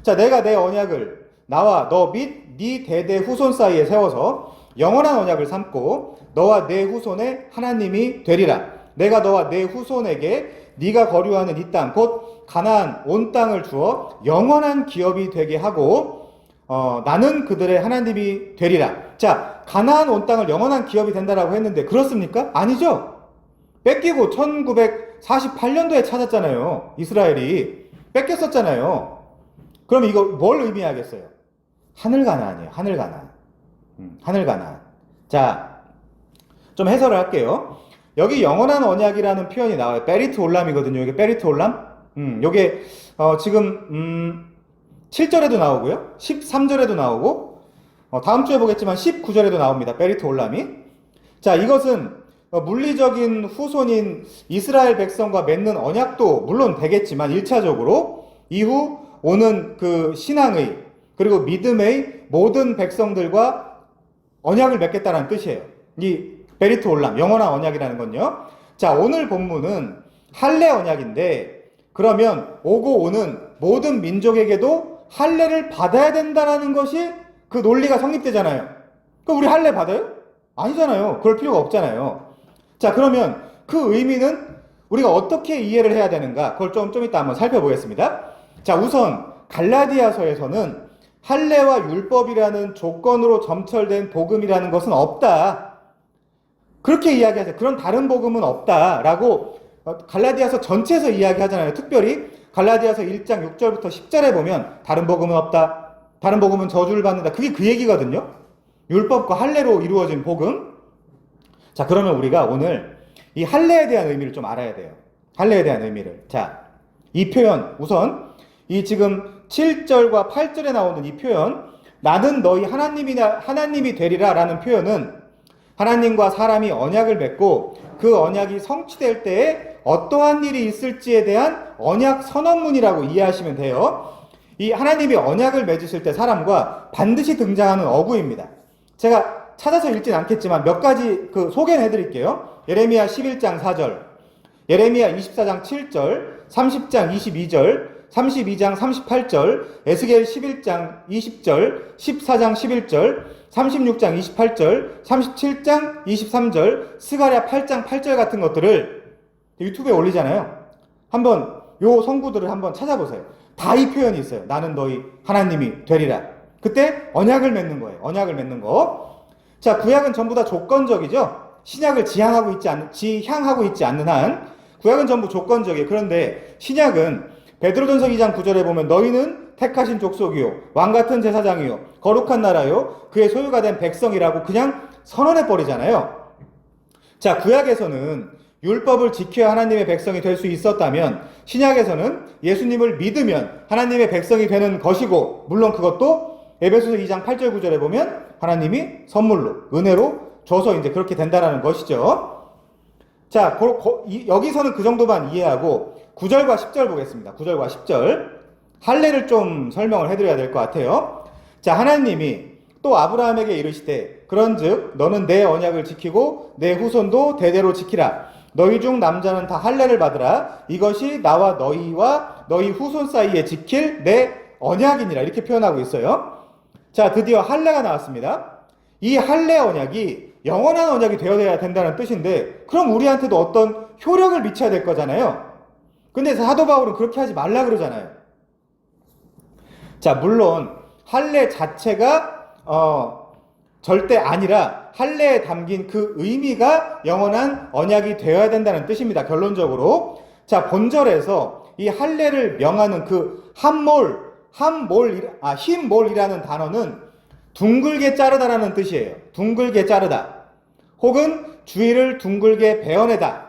[SPEAKER 2] 자, 내가 내 언약을 나와 너 및 네 대대 후손 사이에 세워서 영원한 언약을 삼고 너와 내 후손의 하나님이 되리라. 내가 너와 내 후손에게 네가 거류하는 이 땅 곧 가나안 온 땅을 주어 영원한 기업이 되게 하고 나는 그들의 하나님이 되리라. 자, 가나안 온 땅을 영원한 기업이 된다라고 했는데 그렇습니까? 아니죠. 뺏기고 1948년도에 찾았잖아요. 이스라엘이 뺏겼었잖아요. 그럼 이거 뭘 의미하겠어요? 하늘 가나안이에요. 하늘 가나안. 하늘 가나안. 자, 좀 해설을 할게요. 여기 영원한 언약이라는 표현이 나와요. 베리트 올람이거든요. 이게 베리트 올람. 요게 지금 7절에도 나오고요. 13절에도 나오고 다음 주에 보겠지만 19절에도 나옵니다. 베리트 올람이. 자, 이것은 물리적인 후손인 이스라엘 백성과 맺는 언약도 물론 되겠지만 1차적으로 이후 오는 그 신앙의 그리고 믿음의 모든 백성들과 언약을 맺겠다는 뜻이에요. 이 베리트 올람, 영원한 언약이라는 건요. 자, 오늘 본문은 할례 언약인데 그러면 오고 오는 모든 민족에게도 할례를 받아야 된다는 것이 그 논리가 성립되잖아요. 그럼 우리 할례 받아요? 아니잖아요. 그럴 필요가 없잖아요. 자, 그러면 그 의미는 우리가 어떻게 이해를 해야 되는가? 그걸 좀 이따 한번 살펴보겠습니다. 자, 우선 갈라디아서에서는 할례와 율법이라는 조건으로 점철된 복음이라는 것은 없다. 그렇게 이야기하죠. 그런 다른 복음은 없다라고 갈라디아서 전체에서 이야기하잖아요. 특별히 갈라디아서 1장 6절부터 10절에 보면 다른 복음은 없다. 다른 복음은 저주를 받는다. 그게 그 얘기거든요. 율법과 할례로 이루어진 복음. 자, 그러면 우리가 오늘 이 할례에 대한 의미를 좀 알아야 돼요. 할례에 대한 의미를. 자, 이 표현 우선 이 지금 7절과 8절에 나오는 이 표현 나는 너희 하나님이 되리라 라는 표현은 하나님과 사람이 언약을 맺고 그 언약이 성취될 때에 어떠한 일이 있을지에 대한 언약 선언문이라고 이해하시면 돼요. 이 하나님이 언약을 맺으실 때 사람과 반드시 등장하는 어구입니다. 제가 찾아서 읽진 않겠지만 몇 가지 소개해 드릴게요. 예레미야 11장 4절, 예레미야 24장 7절, 30장 22절, 32장 38절, 에스겔 11장 20절, 14장 11절, 36장 28절, 37장 23절, 스가랴 8장 8절 같은 것들을 유튜브에 올리잖아요. 한번 요 성구들을 한번 찾아보세요. 다 이 표현이 있어요. 나는 너희 하나님이 되리라. 그때 언약을 맺는 거예요. 언약을 맺는 거. 자, 구약은 전부 다 조건적이죠. 신약을 지향하고 있지 않는 한 구약은 전부 조건적이에요. 그런데 신약은 베드로전서 2장 9절에 보면 너희는 택하신 족속이요 왕같은 제사장이요 거룩한 나라요 그의 소유가 된 백성이라고 그냥 선언해 버리잖아요. 자, 구약에서는 율법을 지켜야 하나님의 백성이 될 수 있었다면 신약에서는 예수님을 믿으면 하나님의 백성이 되는 것이고 물론 그것도 에베소서 2장 8절 9절에 보면 하나님이 선물로 은혜로 줘서 이제 그렇게 된다라는 것이죠. 자, 여기서는 그 정도만 이해하고 9절과 10절 보겠습니다. 9절과 10절. 할례를 좀 설명을 해드려야 될 것 같아요. 자, 하나님이 또 아브라함에게 이르시되 그런즉 너는 내 언약을 지키고 내 후손도 대대로 지키라. 너희 중 남자는 다 할례를 받으라. 이것이 나와 너희와 너희 후손 사이에 지킬 내 언약이니라. 이렇게 표현하고 있어요. 자, 드디어 할례가 나왔습니다. 이 할례 언약이 영원한 언약이 되어야 된다는 뜻인데, 그럼 우리한테도 어떤 효력을 미쳐야 될 거잖아요. 근데 사도 바울은 그렇게 하지 말라 그러잖아요. 자, 물론 할례 자체가 절대 아니라 할례에 담긴 그 의미가 영원한 언약이 되어야 된다는 뜻입니다. 결론적으로. 자, 본절에서 이 할례를 명하는 그 힘몰이라는 단어는 둥글게 자르다라는 뜻이에요. 둥글게 자르다. 혹은 주위를 둥글게 베어내다.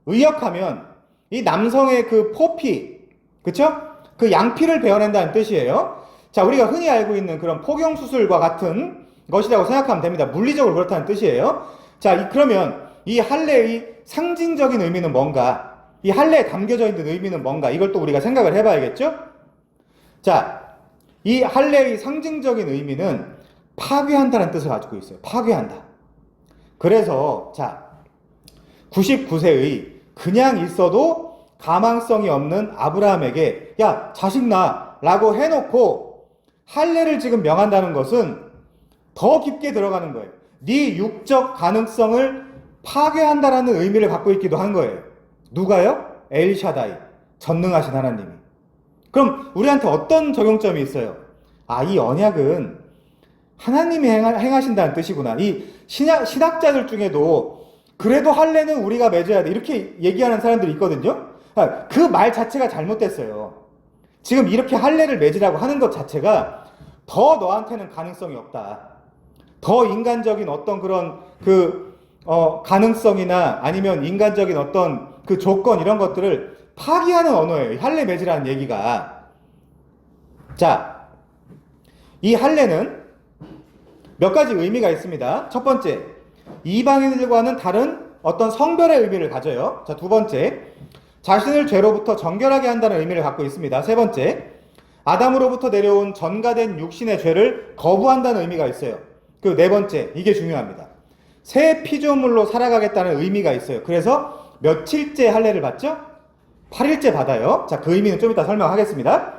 [SPEAKER 2] 의역하면 이 남성의 그 포피, 그쵸? 그 양피를 베어낸다는 뜻이에요. 자, 우리가 흔히 알고 있는 그런 포경수술과 같은 것이라고 생각하면 됩니다. 물리적으로 그렇다는 뜻이에요. 자, 그러면 이 할례의 상징적인 의미는 뭔가? 이 할례에 담겨져 있는 의미는 뭔가? 이걸 또 우리가 생각을 해봐야겠죠? 자, 이 할례의 상징적인 의미는 파괴한다는 뜻을 가지고 있어요. 파괴한다. 그래서 자, 99세의 그냥 있어도 가망성이 없는 아브라함에게 야, 자식 낳아 라고 해놓고 할례를 지금 명한다는 것은 더 깊게 들어가는 거예요. 네 육적 가능성을 파괴한다라는 의미를 갖고 있기도 한 거예요. 누가요? 엘샤다이, 전능하신 하나님이. 그럼 우리한테 어떤 적용점이 있어요? 아, 이 언약은 하나님이 행하신다는 뜻이구나. 이 신학자들 중에도 그래도 할례는 우리가 맺어야 돼, 이렇게 얘기하는 사람들이 있거든요. 그 말 자체가 잘못됐어요. 지금 이렇게 할례를 맺으라고 하는 것 자체가 더 너한테는 가능성이 없다. 더 인간적인 어떤 그런 가능성이나 아니면 인간적인 어떤 그 조건, 이런 것들을 파기하는 언어예요. 할례 맺으라는 얘기가. 자, 이 할례는 몇 가지 의미가 있습니다. 첫 번째, 이방인들과는 다른 어떤 성별의 의미를 가져요. 자, 두 번째, 자신을 죄로부터 정결하게 한다는 의미를 갖고 있습니다. 세 번째, 아담으로부터 내려온 전가된 육신의 죄를 거부한다는 의미가 있어요. 그 네 번째, 이게 중요합니다. 새 피조물로 살아가겠다는 의미가 있어요. 그래서 며칠째 할례를 받죠? 8일째 받아요. 자, 그 의미는 좀 이따 설명하겠습니다.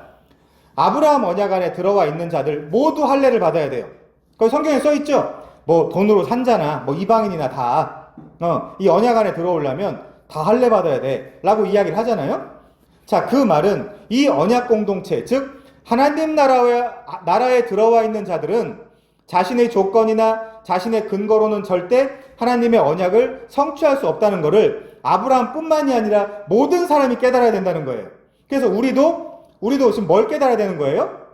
[SPEAKER 2] 아브라함 언약 안에 들어와 있는 자들 모두 할례를 받아야 돼요. 그 성경에 써 있죠? 뭐 돈으로 산 자나 뭐 이방인이나 다 이 언약 안에 들어오려면 다 할례 받아야 돼 라고 이야기를 하잖아요. 자, 그 말은 이 언약 공동체, 즉 하나님 나라에 들어와 있는 자들은 자신의 조건이나 자신의 근거로는 절대 하나님의 언약을 성취할 수 없다는 것을 아브라함뿐만이 아니라 모든 사람이 깨달아야 된다는 거예요. 그래서 우리도 지금 뭘 깨달아야 되는 거예요?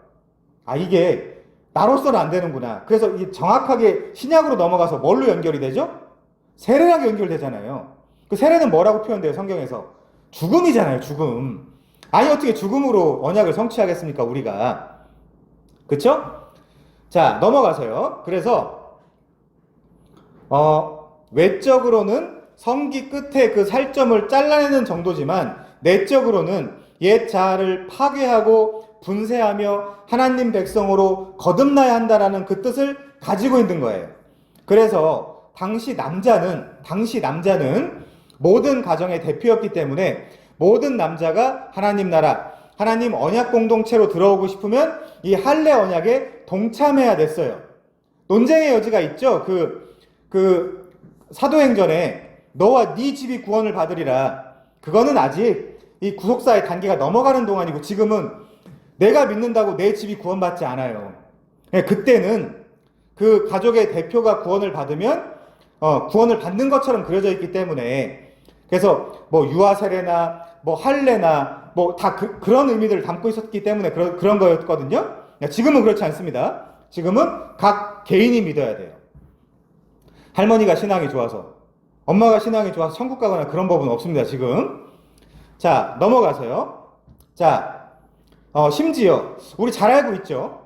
[SPEAKER 2] 아, 이게 나로서는 안 되는구나. 그래서 이게 정확하게 신약으로 넘어가서 뭘로 연결이 되죠? 세례랑 연결되잖아요. 그 세례는 뭐라고 표현돼요, 성경에서? 죽음이잖아요, 죽음. 아니, 어떻게 죽음으로 언약을 성취하겠습니까, 우리가? 그쵸? 자, 넘어가세요. 그래서 외적으로는 성기 끝에 그 살점을 잘라내는 정도지만 내적으로는 옛 자아를 파괴하고 분쇄하며 하나님 백성으로 거듭나야 한다라는 그 뜻을 가지고 있는 거예요. 그래서 당시 남자는 모든 가정의 대표였기 때문에 모든 남자가 하나님 나라, 하나님 언약 공동체로 들어오고 싶으면 이 할례 언약에 동참해야 됐어요. 논쟁의 여지가 있죠. 그 사도행전에 너와 네 집이 구원을 받으리라. 그거는 아직 이 구속사의 단계가 넘어가는 동안이고, 지금은 내가 믿는다고 내 집이 구원받지 않아요. 그때는 그 가족의 대표가 구원을 받으면 구원을 받는 것처럼 그려져 있기 때문에, 그래서 뭐 유아 세례나 뭐 할례나 뭐 다 그런 의미들을 담고 있었기 때문에 그런 거였거든요. 지금은 그렇지 않습니다. 지금은 각 개인이 믿어야 돼요. 할머니가 신앙이 좋아서, 엄마가 신앙이 좋아서 천국 가거나 그런 법은 없습니다, 지금. 자, 넘어가세요. 자, 심지어 우리 잘 알고 있죠?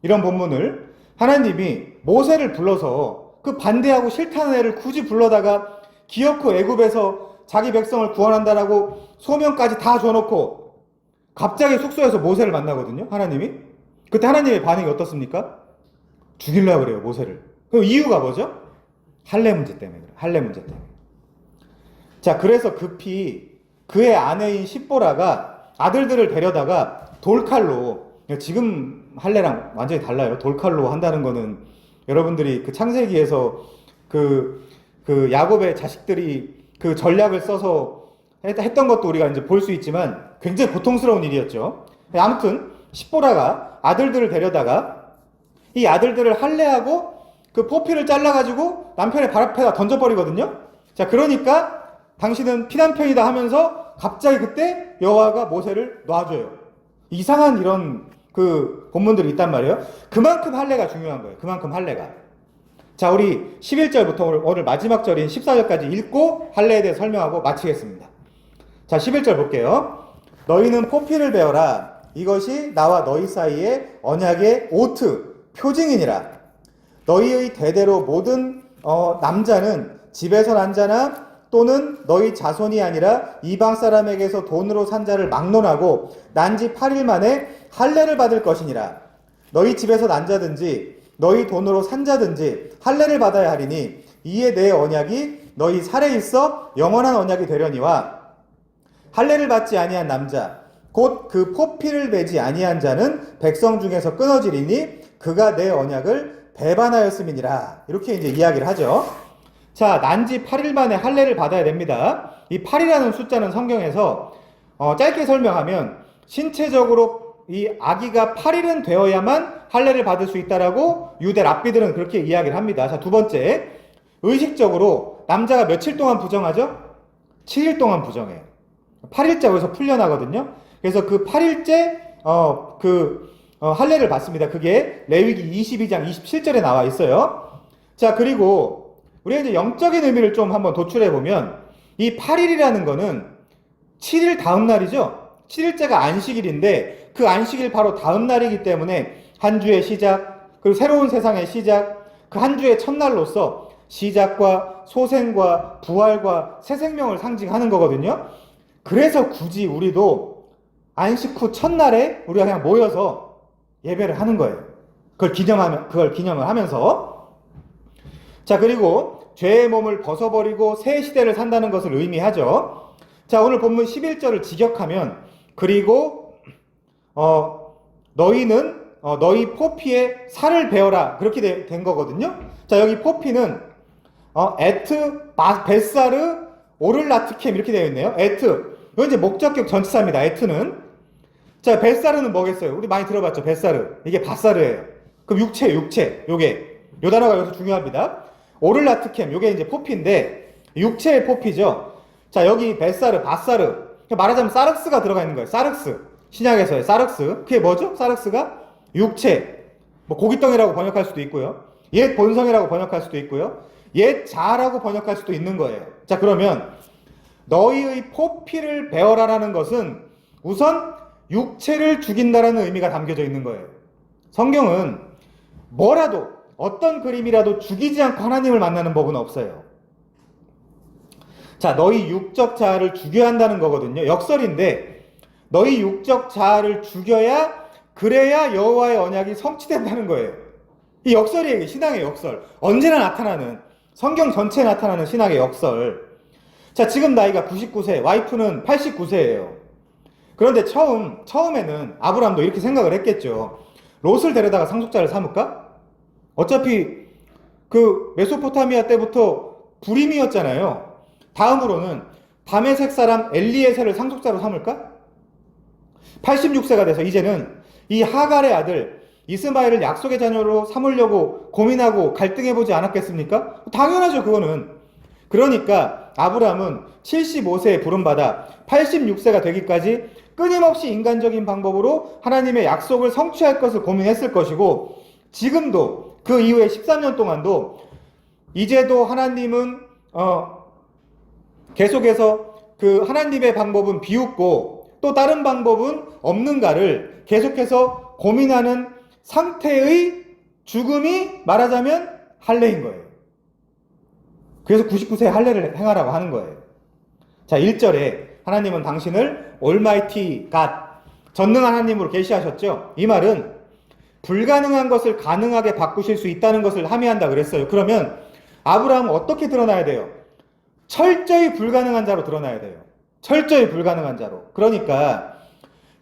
[SPEAKER 2] 이런 본문을 하나님이 모세를 불러서 그 반대하고 싫다는 애를 굳이 불러다가 기어코 애굽에서 자기 백성을 구원한다라고 소명까지 다 줘놓고 갑자기 숙소에서 모세를 만나거든요, 하나님이. 그때 하나님의 반응이 어떻습니까? 죽이려고 그래요, 모세를. 그 이유가 뭐죠? 할례 문제 때문에 그래요. 할례 문제 때문에. 자, 그래서 급히 그의 아내인 십보라가 아들들을 데려다가 돌칼로, 지금 할례랑 완전히 달라요. 돌칼로 한다는 거는 여러분들이 그 창세기에서 그 야곱의 자식들이 그 전략을 써서 했던 것도 우리가 이제 볼 수 있지만 굉장히 고통스러운 일이었죠. 아무튼 십보라가 아들들을 데려다가 이 아들들을 할례하고 그 포피를 잘라가지고 남편의 발 앞에다 던져버리거든요. 자, 그러니까 당신은 피난편이다 하면서 갑자기 그때 여호와가 모세를 놔줘요. 이상한 이런 그 본문들이 있단 말이에요. 그만큼 할례가 중요한 거예요. 그만큼 할례가. 자, 우리 11절부터 오늘 마지막 절인 14절까지 읽고 할례에 대해 설명하고 마치겠습니다. 자, 11절 볼게요. 너희는 포피를 베어라. 이것이 나와 너희 사이의 언약의 오트, 표징이니라. 너희의 대대로 모든 남자는 집에서 난 자나 또는 너희 자손이 아니라 이방 사람에게서 돈으로 산 자를 막론하고 난 지 8일 만에 할례를 받을 것이니라. 너희 집에서 난 자든지 너희 돈으로 산 자든지 할례를 받아야 하리니 이에 내 언약이 너희 살에 있어 영원한 언약이 되려니와 할례를 받지 아니한 남자 곧 그 포피를 베지 아니한 자는 백성 중에서 끊어지리니 그가 내 언약을 배반하였음이니라. 이렇게 이제 이야기를 하죠. 자, 난지 8일 만에 할례를 받아야 됩니다. 이 8이라는 숫자는 성경에서 짧게 설명하면 신체적으로 이 아기가 8일은 되어야만 할례를 받을 수 있다라고 유대 랍비들은 그렇게 이야기를 합니다. 자, 두 번째, 의식적으로 남자가 며칠 동안 부정하죠? 7일 동안 부정해요. 8일째 여기서 풀려나거든요. 그래서 그 8일째 할례를 받습니다. 그게 레위기 22장 27절에 나와 있어요. 자, 그리고 우리가 이제 영적인 의미를 좀 한번 도출해 보면 이 8일이라는 거는 7일 다음 날이죠. 7일째가 안식일인데 그 안식일 바로 다음 날이기 때문에 한 주의 시작, 그리고 새로운 세상의 시작, 그 한 주의 첫날로서 시작과 소생과 부활과 새 생명을 상징하는 거거든요. 그래서 굳이 우리도 안식 후 첫날에 우리가 그냥 모여서 예배를 하는 거예요. 그걸 기념을 하면서. 자, 그리고 죄의 몸을 벗어버리고 새 시대를 산다는 것을 의미하죠. 자, 오늘 본문 11절을 직역하면 그리고 너희는 너희 포피의 살을 베어라 그렇게 된 거거든요. 자, 여기 포피는 에트, 베사르, 오를라트켐 이렇게 되어 있네요. 에트, 이건 이제 목적격 전치사입니다. 에트는. 자, 뱃사르는 뭐겠어요? 우리 많이 들어봤죠? 뱃사르. 이게 밭사르예요. 그럼 육체. 요 단어가 여기서 중요합니다. 오를라트켐, 요게 이제 포피인데 육체의 포피죠. 자, 여기 뱃사르, 밭사르. 말하자면 사륵스가 들어가 있는 거예요. 사륵스. 신약에서의 사륵스. 그게 뭐죠? 사륵스가 육체. 뭐 고깃덩이라고 번역할 수도 있고요. 옛 본성이라고 번역할 수도 있고요. 옛 자라고 번역할 수도 있는 거예요. 자, 그러면 너희의 포피를 베어라라는 것은 우선 육체를 죽인다라는 의미가 담겨져 있는 거예요. 성경은 뭐라도 어떤 그림이라도 죽이지 않고 하나님을 만나는 법은 없어요. 자, 너희 육적 자아를 죽여야 한다는 거거든요. 역설인데 너희 육적 자아를 죽여야 그래야 여호와의 언약이 성취된다는 거예요. 이 역설이에요. 신앙의 역설. 언제나 나타나는, 성경 전체에 나타나는 신앙의 역설. 자, 지금 나이가 99세, 와이프는 89세예요. 그런데 처음에는 아브람도 이렇게 생각을 했겠죠. 롯을 데려다가 상속자를 삼을까? 어차피 그 메소포타미아 때부터 불임이었잖아요. 다음으로는 다메섹 사람 엘리에셀을 상속자로 삼을까? 86세가 돼서 이제는 이 하갈의 아들 이스마엘을 약속의 자녀로 삼으려고 고민하고 갈등해보지 않았겠습니까? 당연하죠, 그거는. 그러니까 아브람은 75세에 부름받아 86세가 되기까지 끊임없이 인간적인 방법으로 하나님의 약속을 성취할 것을 고민했을 것이고, 지금도 그 이후에 13년 동안도 이제도 하나님은 계속해서 그 하나님의 방법은 비웃고 또 다른 방법은 없는가를 계속해서 고민하는 상태의 죽음이 말하자면 할례인 거예요. 그래서 99세에 할례를 행하라고 하는 거예요. 자, 1절에 하나님은 당신을 Almighty God, 전능한 하나님으로 계시하셨죠. 이 말은 불가능한 것을 가능하게 바꾸실 수 있다는 것을 함의한다 그랬어요. 그러면 아브라함은 어떻게 드러나야 돼요? 철저히 불가능한 자로 드러나야 돼요. 철저히 불가능한 자로. 그러니까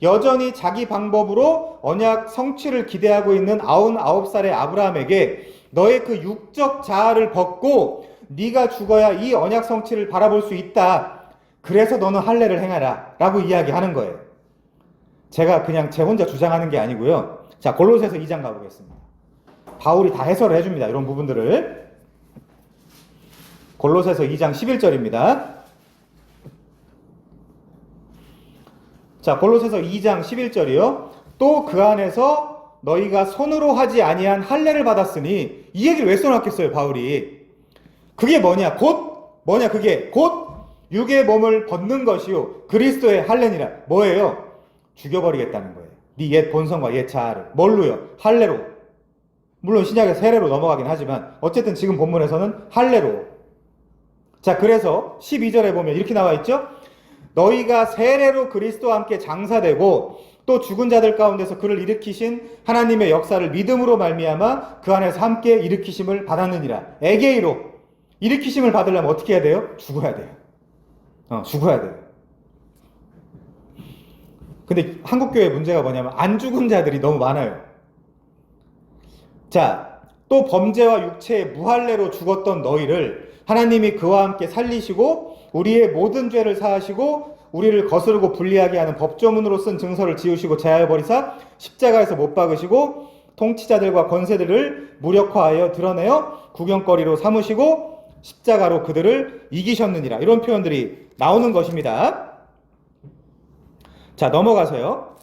[SPEAKER 2] 여전히 자기 방법으로 언약 성취를 기대하고 있는 99살의 아브라함에게 너의 그 육적 자아를 벗고 네가 죽어야 이 언약 성취를 바라볼 수 있다. 그래서 너는 할례를 행하라 라고 이야기하는 거예요. 제가 그냥 제 혼자 주장하는 게 아니고요. 자, 골로새서 2장 가보겠습니다. 바울이 다 해설을 해줍니다. 이런 부분들을. 골로새서 2장 11절입니다. 자, 골로새서 2장 11절이요. 또 그 안에서 너희가 손으로 하지 아니한 할례를 받았으니, 이 얘기를 왜 써놨겠어요, 바울이. 그게 뭐냐? 그게 곧 육의 몸을 벗는 것이요 그리스도의 할례니라. 뭐예요? 죽여버리겠다는 거예요. 네 옛 본성과 옛 자아를. 뭘로요? 할례로. 물론 신약의 세례로 넘어가긴 하지만 어쨌든 지금 본문에서는 할례로. 자, 그래서 12절에 보면 이렇게 나와 있죠. 너희가 세례로 그리스도와 함께 장사되고 또 죽은 자들 가운데서 그를 일으키신 하나님의 역사를 믿음으로 말미암아 그 안에서 함께 일으키심을 받았느니라. 에게이로. 일으키심을 받으려면 어떻게 해야 돼요? 죽어야 돼요. 죽어야 돼요. 근데 한국교회 문제가 뭐냐면 안 죽은 자들이 너무 많아요. 자, 또 범죄와 육체의 무할례로 죽었던 너희를 하나님이 그와 함께 살리시고 우리의 모든 죄를 사하시고 우리를 거스르고 불리하게 하는 법조문으로 쓴 증서를 지우시고 제하여 버리사 십자가에서 못 박으시고 통치자들과 권세들을 무력화하여 드러내어 구경거리로 삼으시고 십자가로 그들을 이기셨느니라. 이런 표현들이 나오는 것입니다. 자, 넘어가서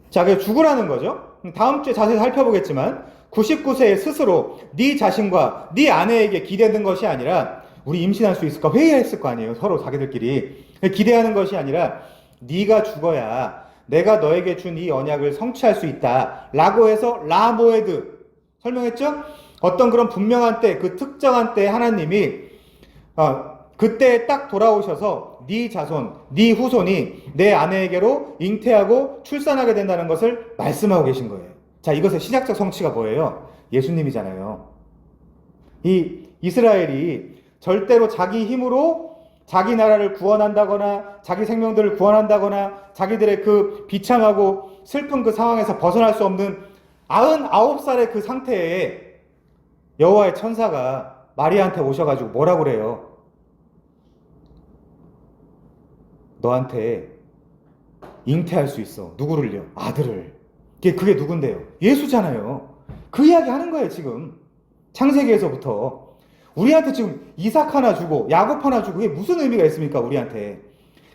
[SPEAKER 2] 자, 그게 죽으라는 거죠. 다음 주에 자세히 살펴보겠지만 99세에 스스로 네 자신과 네 아내에게 기대는 것이 아니라 우리 임신할 수 있을까 회의했을 거 아니에요. 서로 자기들끼리 기대하는 것이 아니라 네가 죽어야 내가 너에게 준 이 언약을 성취할 수 있다 라고 해서 라모에드 설명했죠? 어떤 그런 분명한 때, 그 특정한 때에 하나님이 그때 딱 돌아오셔서 네 자손, 네 후손이 내 아내에게로 잉태하고 출산하게 된다는 것을 말씀하고 계신 거예요. 자, 이것의 신약적 성취가 뭐예요? 예수님이잖아요. 이 이스라엘이 절대로 자기 힘으로 자기 나라를 구원한다거나 자기 생명들을 구원한다거나 자기들의 그 비참하고 슬픈 그 상황에서 벗어날 수 없는 99살의 그 상태에 여호와의 천사가 마리아한테 오셔가지고 뭐라고 그래요? 너한테 잉태할 수 있어. 누구를요? 아들을. 그게 누군데요? 예수잖아요. 그 이야기 하는 거예요, 지금. 창세기에서부터. 우리한테 지금 이삭 하나 주고 야곱 하나 주고 그게 무슨 의미가 있습니까, 우리한테.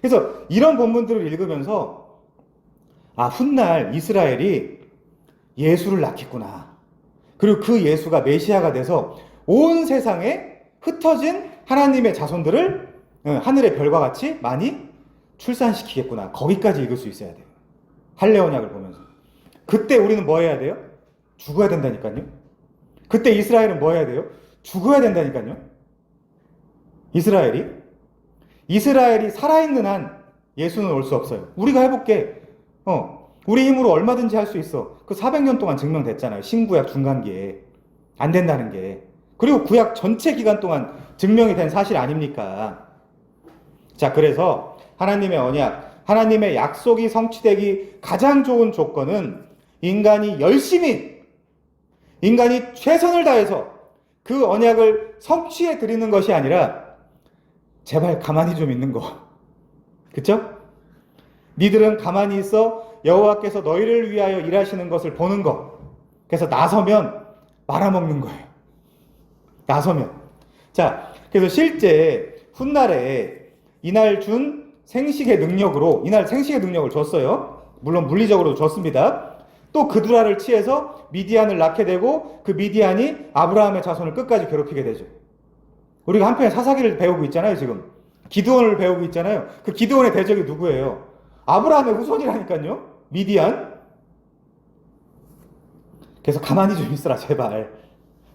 [SPEAKER 2] 그래서 이런 본문들을 읽으면서 훗날 이스라엘이 예수를 낳겠구나. 그리고 그 예수가 메시아가 돼서 온 세상에 흩어진 하나님의 자손들을 하늘의 별과 같이 많이 출산시키겠구나. 거기까지 읽을 수 있어야 돼요. 할례 언약을 보면서. 그때 우리는 뭐 해야 돼요? 죽어야 된다니까요. 그때 이스라엘은 뭐 해야 돼요? 죽어야 된다니까요. 이스라엘이 살아있는 한 예수는 올 수 없어요. 우리가 해볼게. 우리 힘으로 얼마든지 할 수 있어. 그 400년 동안 증명됐잖아요. 신구약 중간기에. 안 된다는 게. 그리고 구약 전체 기간 동안 증명이 된 사실 아닙니까? 자, 그래서 하나님의 언약, 하나님의 약속이 성취되기 가장 좋은 조건은 인간이 열심히, 인간이 최선을 다해서 그 언약을 성취해 드리는 것이 아니라 제발 가만히 좀 있는 거. 그쵸? 니들은 가만히 있어 여호와께서 너희를 위하여 일하시는 것을 보는 거. 그래서 나서면 말아먹는 거예요. 나서면. 자, 그래서 실제 훗날에 이날 준 생식의 능력으로, 이날 생식의 능력을 줬어요. 물론 물리적으로 줬습니다. 또 그두라를 취해서 미디안을 낳게 되고 그 미디안이 아브라함의 자손을 끝까지 괴롭히게 되죠. 우리가 한편에 사사기를 배우고 있잖아요, 지금. 기드온을 배우고 있잖아요. 그 기드온의 대적이 누구예요? 아브라함의 후손이라니까요. 미디안. 그래서 가만히 좀 있으라, 제발.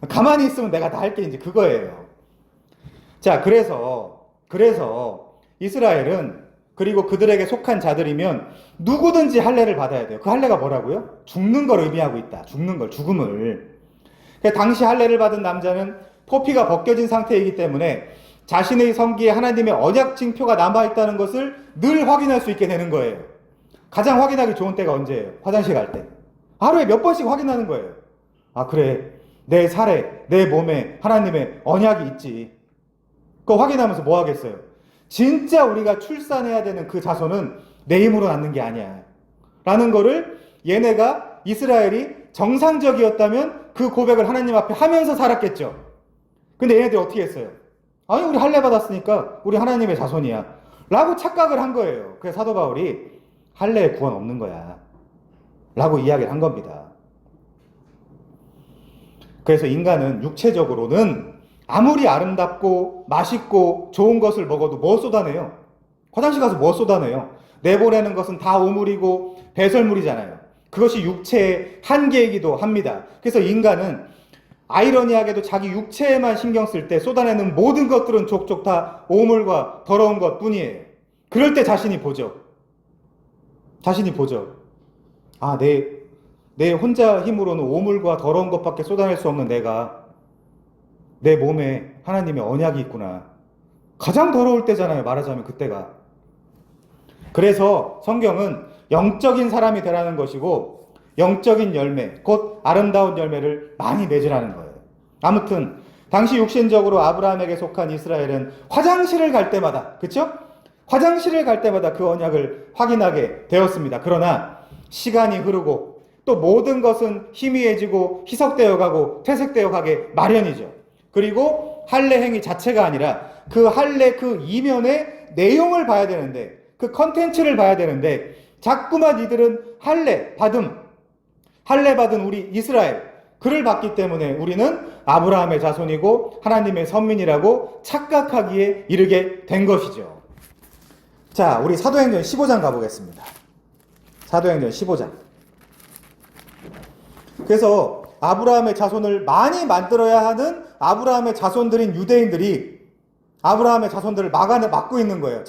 [SPEAKER 2] 가만히 있으면 내가 다 할게 이제 그거예요. 자, 그래서 이스라엘은 그리고 그들에게 속한 자들이면 누구든지 할례를 받아야 돼요. 그 할례가 뭐라고요? 죽는 걸 의미하고 있다. 죽는 걸, 죽음을. 당시 할례를 받은 남자는 포피가 벗겨진 상태이기 때문에 자신의 성기에 하나님의 언약 징표가 남아있다는 것을 늘 확인할 수 있게 되는 거예요. 가장 확인하기 좋은 때가 언제예요? 화장실 갈 때. 하루에 몇 번씩 확인하는 거예요. 아, 그래. 내 살에, 내 몸에 하나님의 언약이 있지. 그거 확인하면서 뭐 하겠어요? 진짜 우리가 출산해야 되는 그 자손은 내 힘으로 낳는 게 아니야. 라는 거를 얘네가 이스라엘이 정상적이었다면 그 고백을 하나님 앞에 하면서 살았겠죠. 근데 얘네들이 어떻게 했어요? 아니, 우리 할례 받았으니까 우리 하나님의 자손이야. 라고 착각을 한 거예요. 그래서 사도 바울이 할례에 구원 없는 거야. 라고 이야기를 한 겁니다. 그래서 인간은 육체적으로는 아무리 아름답고 맛있고 좋은 것을 먹어도 뭐 쏟아내요? 화장실 가서 뭐 쏟아내요? 내보내는 것은 다 오물이고 배설물이잖아요. 그것이 육체의 한계이기도 합니다. 그래서 인간은 아이러니하게도 자기 육체에만 신경 쓸 때 쏟아내는 모든 것들은 족족 다 오물과 더러운 것 뿐이에요. 그럴 때 자신이 보죠. 아, 내 혼자 힘으로는 오물과 더러운 것밖에 쏟아낼 수 없는 내가 내 몸에 하나님의 언약이 있구나. 가장 더러울 때잖아요. 말하자면 그때가. 그래서 성경은 영적인 사람이 되라는 것이고 영적인 열매, 곧 아름다운 열매를 많이 맺으라는 거예요. 아무튼 당시 육신적으로 아브라함에게 속한 이스라엘은 화장실을 갈 때마다, 그쵸? 화장실을 갈 때마다 그 언약을 확인하게 되었습니다. 그러나 시간이 흐르고 또 모든 것은 희미해지고 희석되어 가고 퇴색되어 가게 마련이죠. 그리고 할례 행위 자체가 아니라 그 할례 그 이면의 내용을 봐야 되는데, 그 컨텐츠를 봐야 되는데 자꾸만 이들은 할례 받은 우리 이스라엘, 그를 받기 때문에 우리는 아브라함의 자손이고 하나님의 선민이라고 착각하기에 이르게 된 것이죠. 자, 우리 사도행전 15장 가보겠습니다. 사도행전 15장. 그래서 아브라함의 자손을 많이 만들어야 하는 아브라함의 자손들인 유대인들이 아브라함의 자손들을 막고 있는 거예요.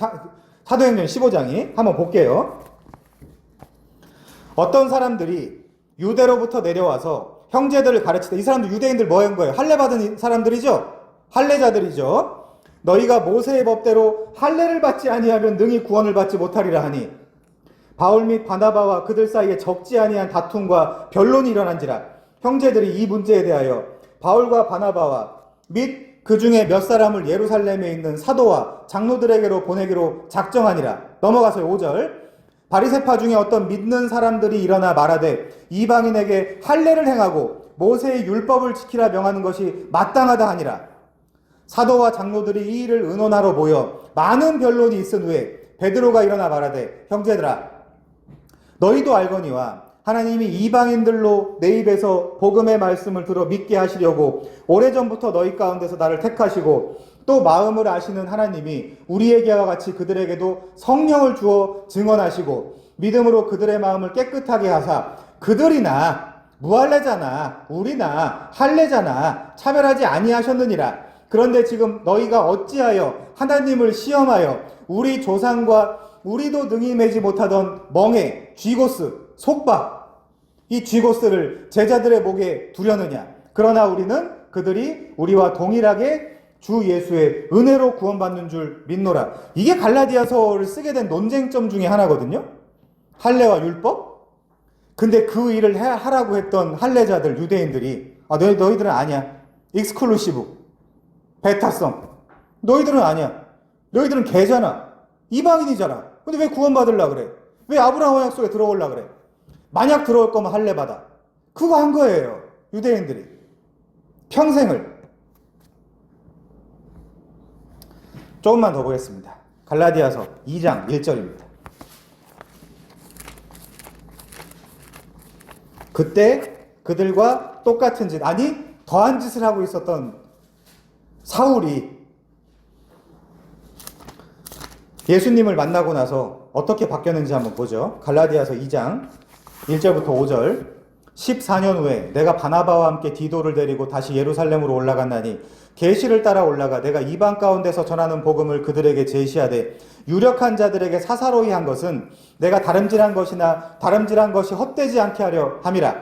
[SPEAKER 2] 사도행전 15장이 한번 볼게요. 어떤 사람들이 유대로부터 내려와서 형제들을 가르치다. 이 사람들 유대인들 뭐 한 거예요? 할례 받은 사람들이죠? 할례자들이죠. 너희가 모세의 법대로 할례를 받지 아니하면 능히 구원을 받지 못하리라 하니 바울 및 바나바와 그들 사이에 적지 아니한 다툼과 변론이 일어난지라. 형제들이 이 문제에 대하여 바울과 바나바와 및 그 중에 몇 사람을 예루살렘에 있는 사도와 장로들에게로 보내기로 작정하니라. 넘어가서 5절. 바리새파 중에 어떤 믿는 사람들이 일어나 말하되 이방인에게 할례를 행하고 모세의 율법을 지키라 명하는 것이 마땅하다 하니라. 사도와 장로들이 이 일을 의논하러 모여 많은 변론이 있은 후에 베드로가 일어나 말하되 형제들아, 너희도 알거니와 하나님이 이방인들로 내 입에서 복음의 말씀을 들어 믿게 하시려고 오래전부터 너희 가운데서 나를 택하시고 또 마음을 아시는 하나님이 우리에게와 같이 그들에게도 성령을 주어 증언하시고 믿음으로 그들의 마음을 깨끗하게 하사 그들이나 무할례자나 우리나 할례자나 차별하지 아니하셨느니라. 그런데 지금 너희가 어찌하여 하나님을 시험하여 우리 조상과 우리도 능히 매지 못하던 멍에 쥐고스 속박 이 쥐고스를 제자들의 목에 두려느냐. 그러나 우리는 그들이 우리와 동일하게 주 예수의 은혜로 구원받는 줄 믿노라. 이게 갈라디아서를 쓰게 된 논쟁점 중에 하나거든요. 할례와 율법. 근데 그 일을 하라고 했던 할례자들 유대인들이 너희들은 아니야. 익스클루시브. 배타성. 너희들은 아니야. 너희들은 개잖아. 이방인이잖아. 근데 왜 구원받으려고 그래? 왜 아브라함 언약 속에 들어오려고 그래? 만약 들어올 거면 할례 받아. 그거 한 거예요. 유대인들이. 평생을. 조금만 더 보겠습니다. 갈라디아서 2장 1절입니다. 그때 그들과 똑같은 짓, 아니 더한 짓을 하고 있었던 사울이 예수님을 만나고 나서 어떻게 바뀌었는지 한번 보죠. 갈라디아서 2장 1절부터 5절. 14년 후에 내가 바나바와 함께 디도를 데리고 다시 예루살렘으로 올라갔나니 계시를 따라 올라가 내가 이방 가운데서 전하는 복음을 그들에게 제시하되 유력한 자들에게 사사로이 한 것은 내가 다름질한 것이나 다름질한 것이 헛되지 않게 하려 함이라.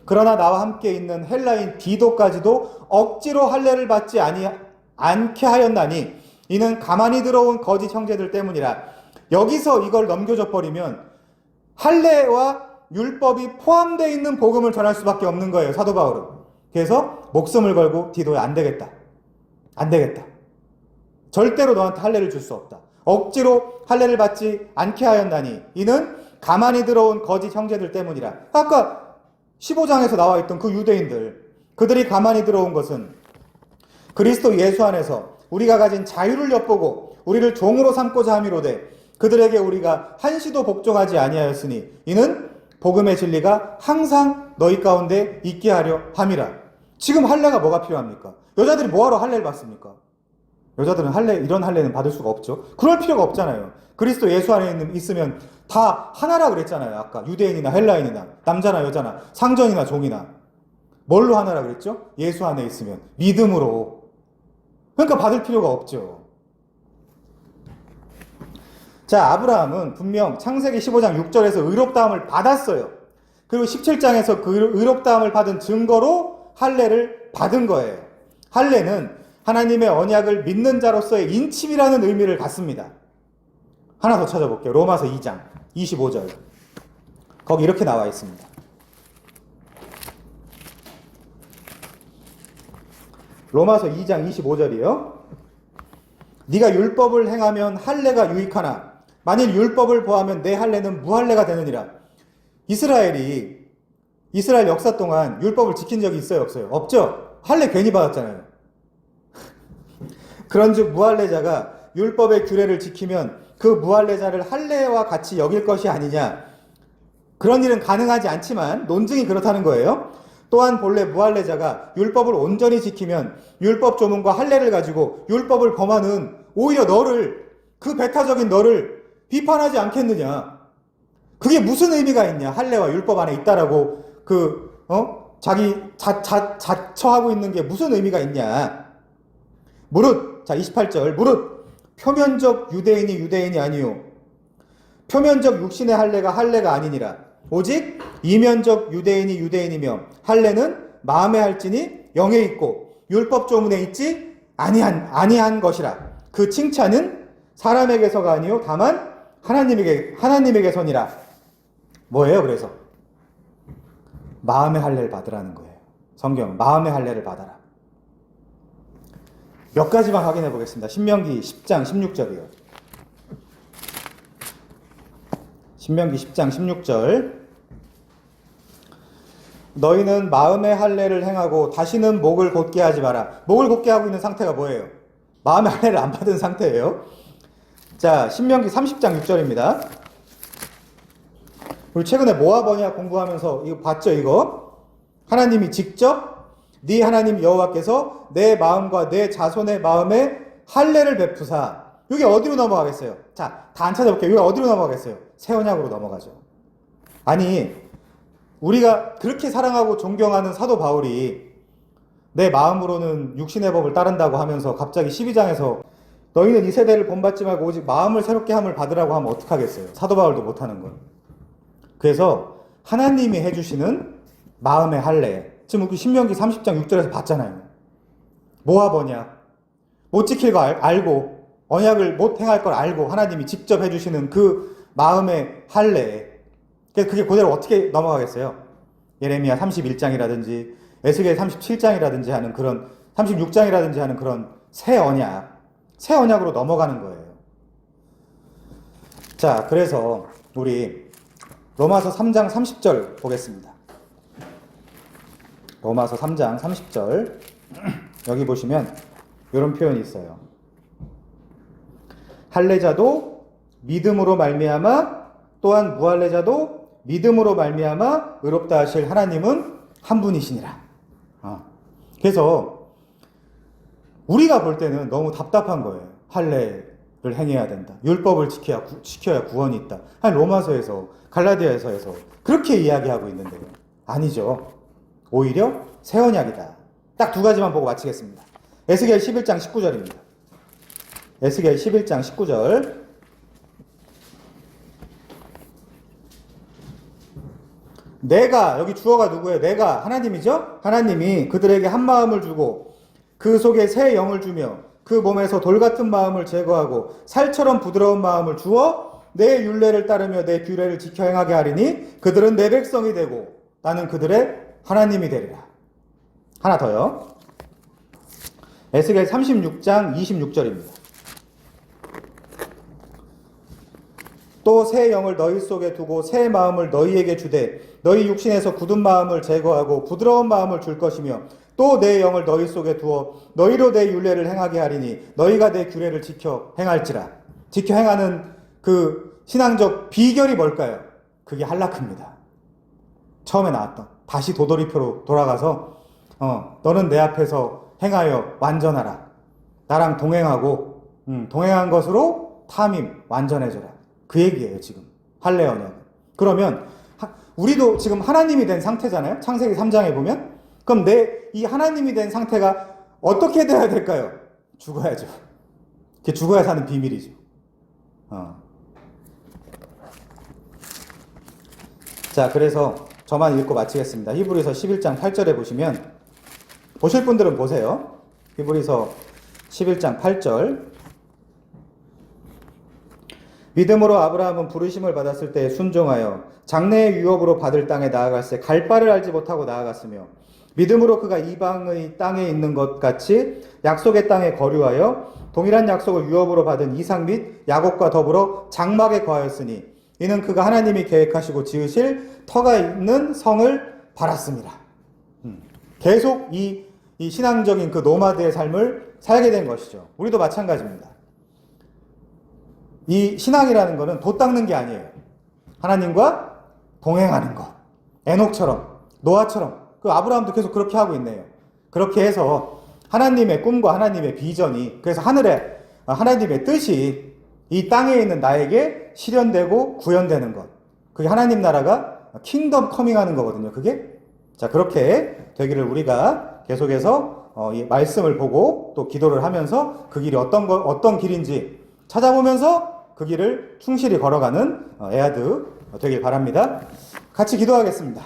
[SPEAKER 2] 그러나 나와 함께 있는 헬라인 디도까지도 억지로 할례를 받지 않게 하였나니 이는 가만히 들어온 거짓 형제들 때문이라. 여기서 이걸 넘겨줘 버리면 할례와 율법이 포함되어 있는 복음을 전할 수밖에 없는 거예요, 사도 바울은. 그래서 목숨을 걸고 디도야, 안 되겠다. 안 되겠다. 절대로 너한테 할례를 줄 수 없다. 억지로 할례를 받지 않게 하였나니 이는 가만히 들어온 거짓 형제들 때문이라. 아까 15장에서 나와 있던 그 유대인들, 그들이 가만히 들어온 것은 그리스도 예수 안에서 우리가 가진 자유를 엿보고 우리를 종으로 삼고자 함이로되 그들에게 우리가 한시도 복종하지 아니하였으니 이는 복음의 진리가 항상 너희 가운데 있게 하려 함이라. 지금 할례가 뭐가 필요합니까? 여자들이 뭐하러 할례를 받습니까? 여자들은 할례, 이런 할례는 받을 수가 없죠. 그럴 필요가 없잖아요. 그리스도 예수 안에 있으면 다 하나라 그랬잖아요. 아까 유대인이나 헬라인이나 남자나 여자나 상전이나 종이나 뭘로 하나라 그랬죠? 예수 안에 있으면 믿음으로. 그러니까 받을 필요가 없죠. 자, 아브라함은 분명 창세기 15장 6절에서 의롭다함을 받았어요. 그리고 17장에서 그 의롭다함을 받은 증거로 할례를 받은 거예요. 할례는 하나님의 언약을 믿는 자로서의 인침이라는 의미를 갖습니다. 하나 더 찾아볼게요. 로마서 2장 25절. 거기 이렇게 나와 있습니다. 로마서 2장 25절이요. 네가 율법을 행하면 할례가 유익하나 만일 율법을 보하면 내 할례는 무할례가 되느니라. 이스라엘 역사 동안 율법을 지킨 적이 있어요, 없어요? 없죠? 할례 괜히 받았잖아요. 그런즉 무할례자가 율법의 규례를 지키면 그 무할례자를 할례와 같이 여길 것이 아니냐. 그런 일은 가능하지 않지만 논증이 그렇다는 거예요. 또한 본래 무할례자가 율법을 온전히 지키면 율법 조문과 할례를 가지고 율법을 범하는 오히려 너를, 그 배타적인 너를 비판하지 않겠느냐. 그게 무슨 의미가 있냐. 할례와 율법 안에 있다라고 자기 자처하고 있는 게 무슨 의미가 있냐. 무릇, 자 28절, 무릇 표면적 유대인이 아니요 표면적 육신의 할례가 아니니라. 오직 이면적 유대인이며 할례는 마음에 할지니 영에 있고 율법 조문에 있지 아니한 것이라. 그 칭찬은 사람에게서가 아니요 다만 하나님에게서니라. 뭐예요? 그래서 마음의 할례를 받으라는 거예요. 성경 마음의 할례를 받아라. 몇 가지만 확인해 보겠습니다. 신명기 10장 16절이요. 신명기 10장 16절. 너희는 마음의 할례를 행하고 다시는 목을 곧게 하지 마라. 목을 곧게 하고 있는 상태가 뭐예요? 마음의 할례를 안 받은 상태예요. 자, 신명기 30장 6절입니다. 우리 최근에 모압 언약 공부하면서 이거 봤죠, 이거? 하나님이 직접 네 하나님 여호와께서 내 마음과 내 자손의 마음에 할례를 베푸사. 여기 어디로 넘어가겠어요? 자, 다 안 찾아볼게요. 여기 어디로 넘어가겠어요? 새 언약으로 넘어가죠. 아니, 우리가 그렇게 사랑하고 존경하는 사도 바울이 내 마음으로는 육신의 법을 따른다고 하면서 갑자기 12장에서 너희는 이 세대를 본받지 말고 오직 마음을 새롭게 함을 받으라고 하면 어떡하겠어요? 사도 바울도 못하는 걸. 그래서 하나님이 해주시는 마음의 할례, 지금 우리 신명기 30장 6절에서 봤잖아요. 모압 언약, 못 지킬 거 알고 언약을 못 행할 걸 알고 하나님이 직접 해주시는 그 마음의 할례. 그게 그대로 어떻게 넘어가겠어요? 예레미야 31장이라든지 에스겔 37장이라든지 하는 그런 36장이라든지 하는 그런 새 언약으로 넘어가는 거예요. 자, 그래서 우리 로마서 3장 30절 보겠습니다. 로마서 3장 30절. 여기 보시면 이런 표현이 있어요. 할례자도 믿음으로 말미암아 또한 무할례자도 믿음으로 말미암아 의롭다 하실 하나님은 한 분이시니라. 그래서 우리가 볼 때는 너무 답답한 거예요. 할례를 행해야 된다. 율법을 지켜야 구원이 있다. 아니, 로마서에서 갈라디아서에서 그렇게 이야기하고 있는데요. 아니죠. 오히려 새 언약이다. 딱 두 가지만 보고 마치겠습니다. 에스겔 11장 19절입니다. 에스겔 11장 19절. 내가, 여기 주어가 누구예요? 내가, 하나님이죠? 하나님이 그들에게 한 마음을 주고 그 속에 새 영을 주며 그 몸에서 돌 같은 마음을 제거하고 살처럼 부드러운 마음을 주어 내 율례를 따르며 내 규례를 지켜 행하게 하리니 그들은 내 백성이 되고 나는 그들의 하나님이 되리라. 하나 더요. 에스겔 36장 26절입니다. 또 새 영을 너희 속에 두고 새 마음을 너희에게 주되 너희 육신에서 굳은 마음을 제거하고 부드러운 마음을 줄 것이며 또 내 영을 너희 속에 두어 너희로 내 율례를 행하게 하리니 너희가 내 규례를 지켜 행할지라. 지켜 행하는 그 신앙적 비결이 뭘까요? 그게 할라크입니다. 처음에 나왔던 다시 도돌이표로 돌아가서 너는 내 앞에서 행하여 완전하라. 나랑 동행하고 동행한 것으로 탐임 완전해져라. 그 얘기예요. 지금 할례 언약은. 그러면 우리도 지금 하나님이 된 상태잖아요. 창세기 3장에 보면. 그럼 이 하나님이 된 상태가 어떻게 되어야 될까요? 죽어야죠. 그게 죽어야 사는 비밀이죠. 자, 그래서 저만 읽고 마치겠습니다. 히브리서 11장 8절에 보시면, 보실 분들은 보세요. 히브리서 11장 8절. 믿음으로 아브라함은 부르심을 받았을 때 순종하여 장래의 유업으로 받을 땅에 나아갈새 갈 바를 알지 못하고 나아갔으며 믿음으로 그가 이방의 땅에 있는 것 같이 약속의 땅에 거류하여 동일한 약속을 유업으로 받은 이삭 및 야곱과 더불어 장막에 거하였으니 이는 그가 하나님이 계획하시고 지으실 터가 있는 성을 바랐습니다. 계속 이 신앙적인 그 노마드의 삶을 살게 된 것이죠. 우리도 마찬가지입니다. 이 신앙이라는 것은 돛 닦는 게 아니에요. 하나님과 동행하는 것. 에녹처럼, 노아처럼. 그 아브라함도 계속 그렇게 하고 있네요. 그렇게 해서 하나님의 꿈과 하나님의 비전이, 그래서 하늘에 하나님의 뜻이 이 땅에 있는 나에게 실현되고 구현되는 것. 그게 하나님 나라가 킹덤 커밍하는 거거든요. 그게. 자, 그렇게 되기를 우리가 계속해서 이 말씀을 보고 또 기도를 하면서 그 길이 어떤 길인지 찾아보면서 그 길을 충실히 걸어가는 에아드 되길 바랍니다. 같이 기도하겠습니다.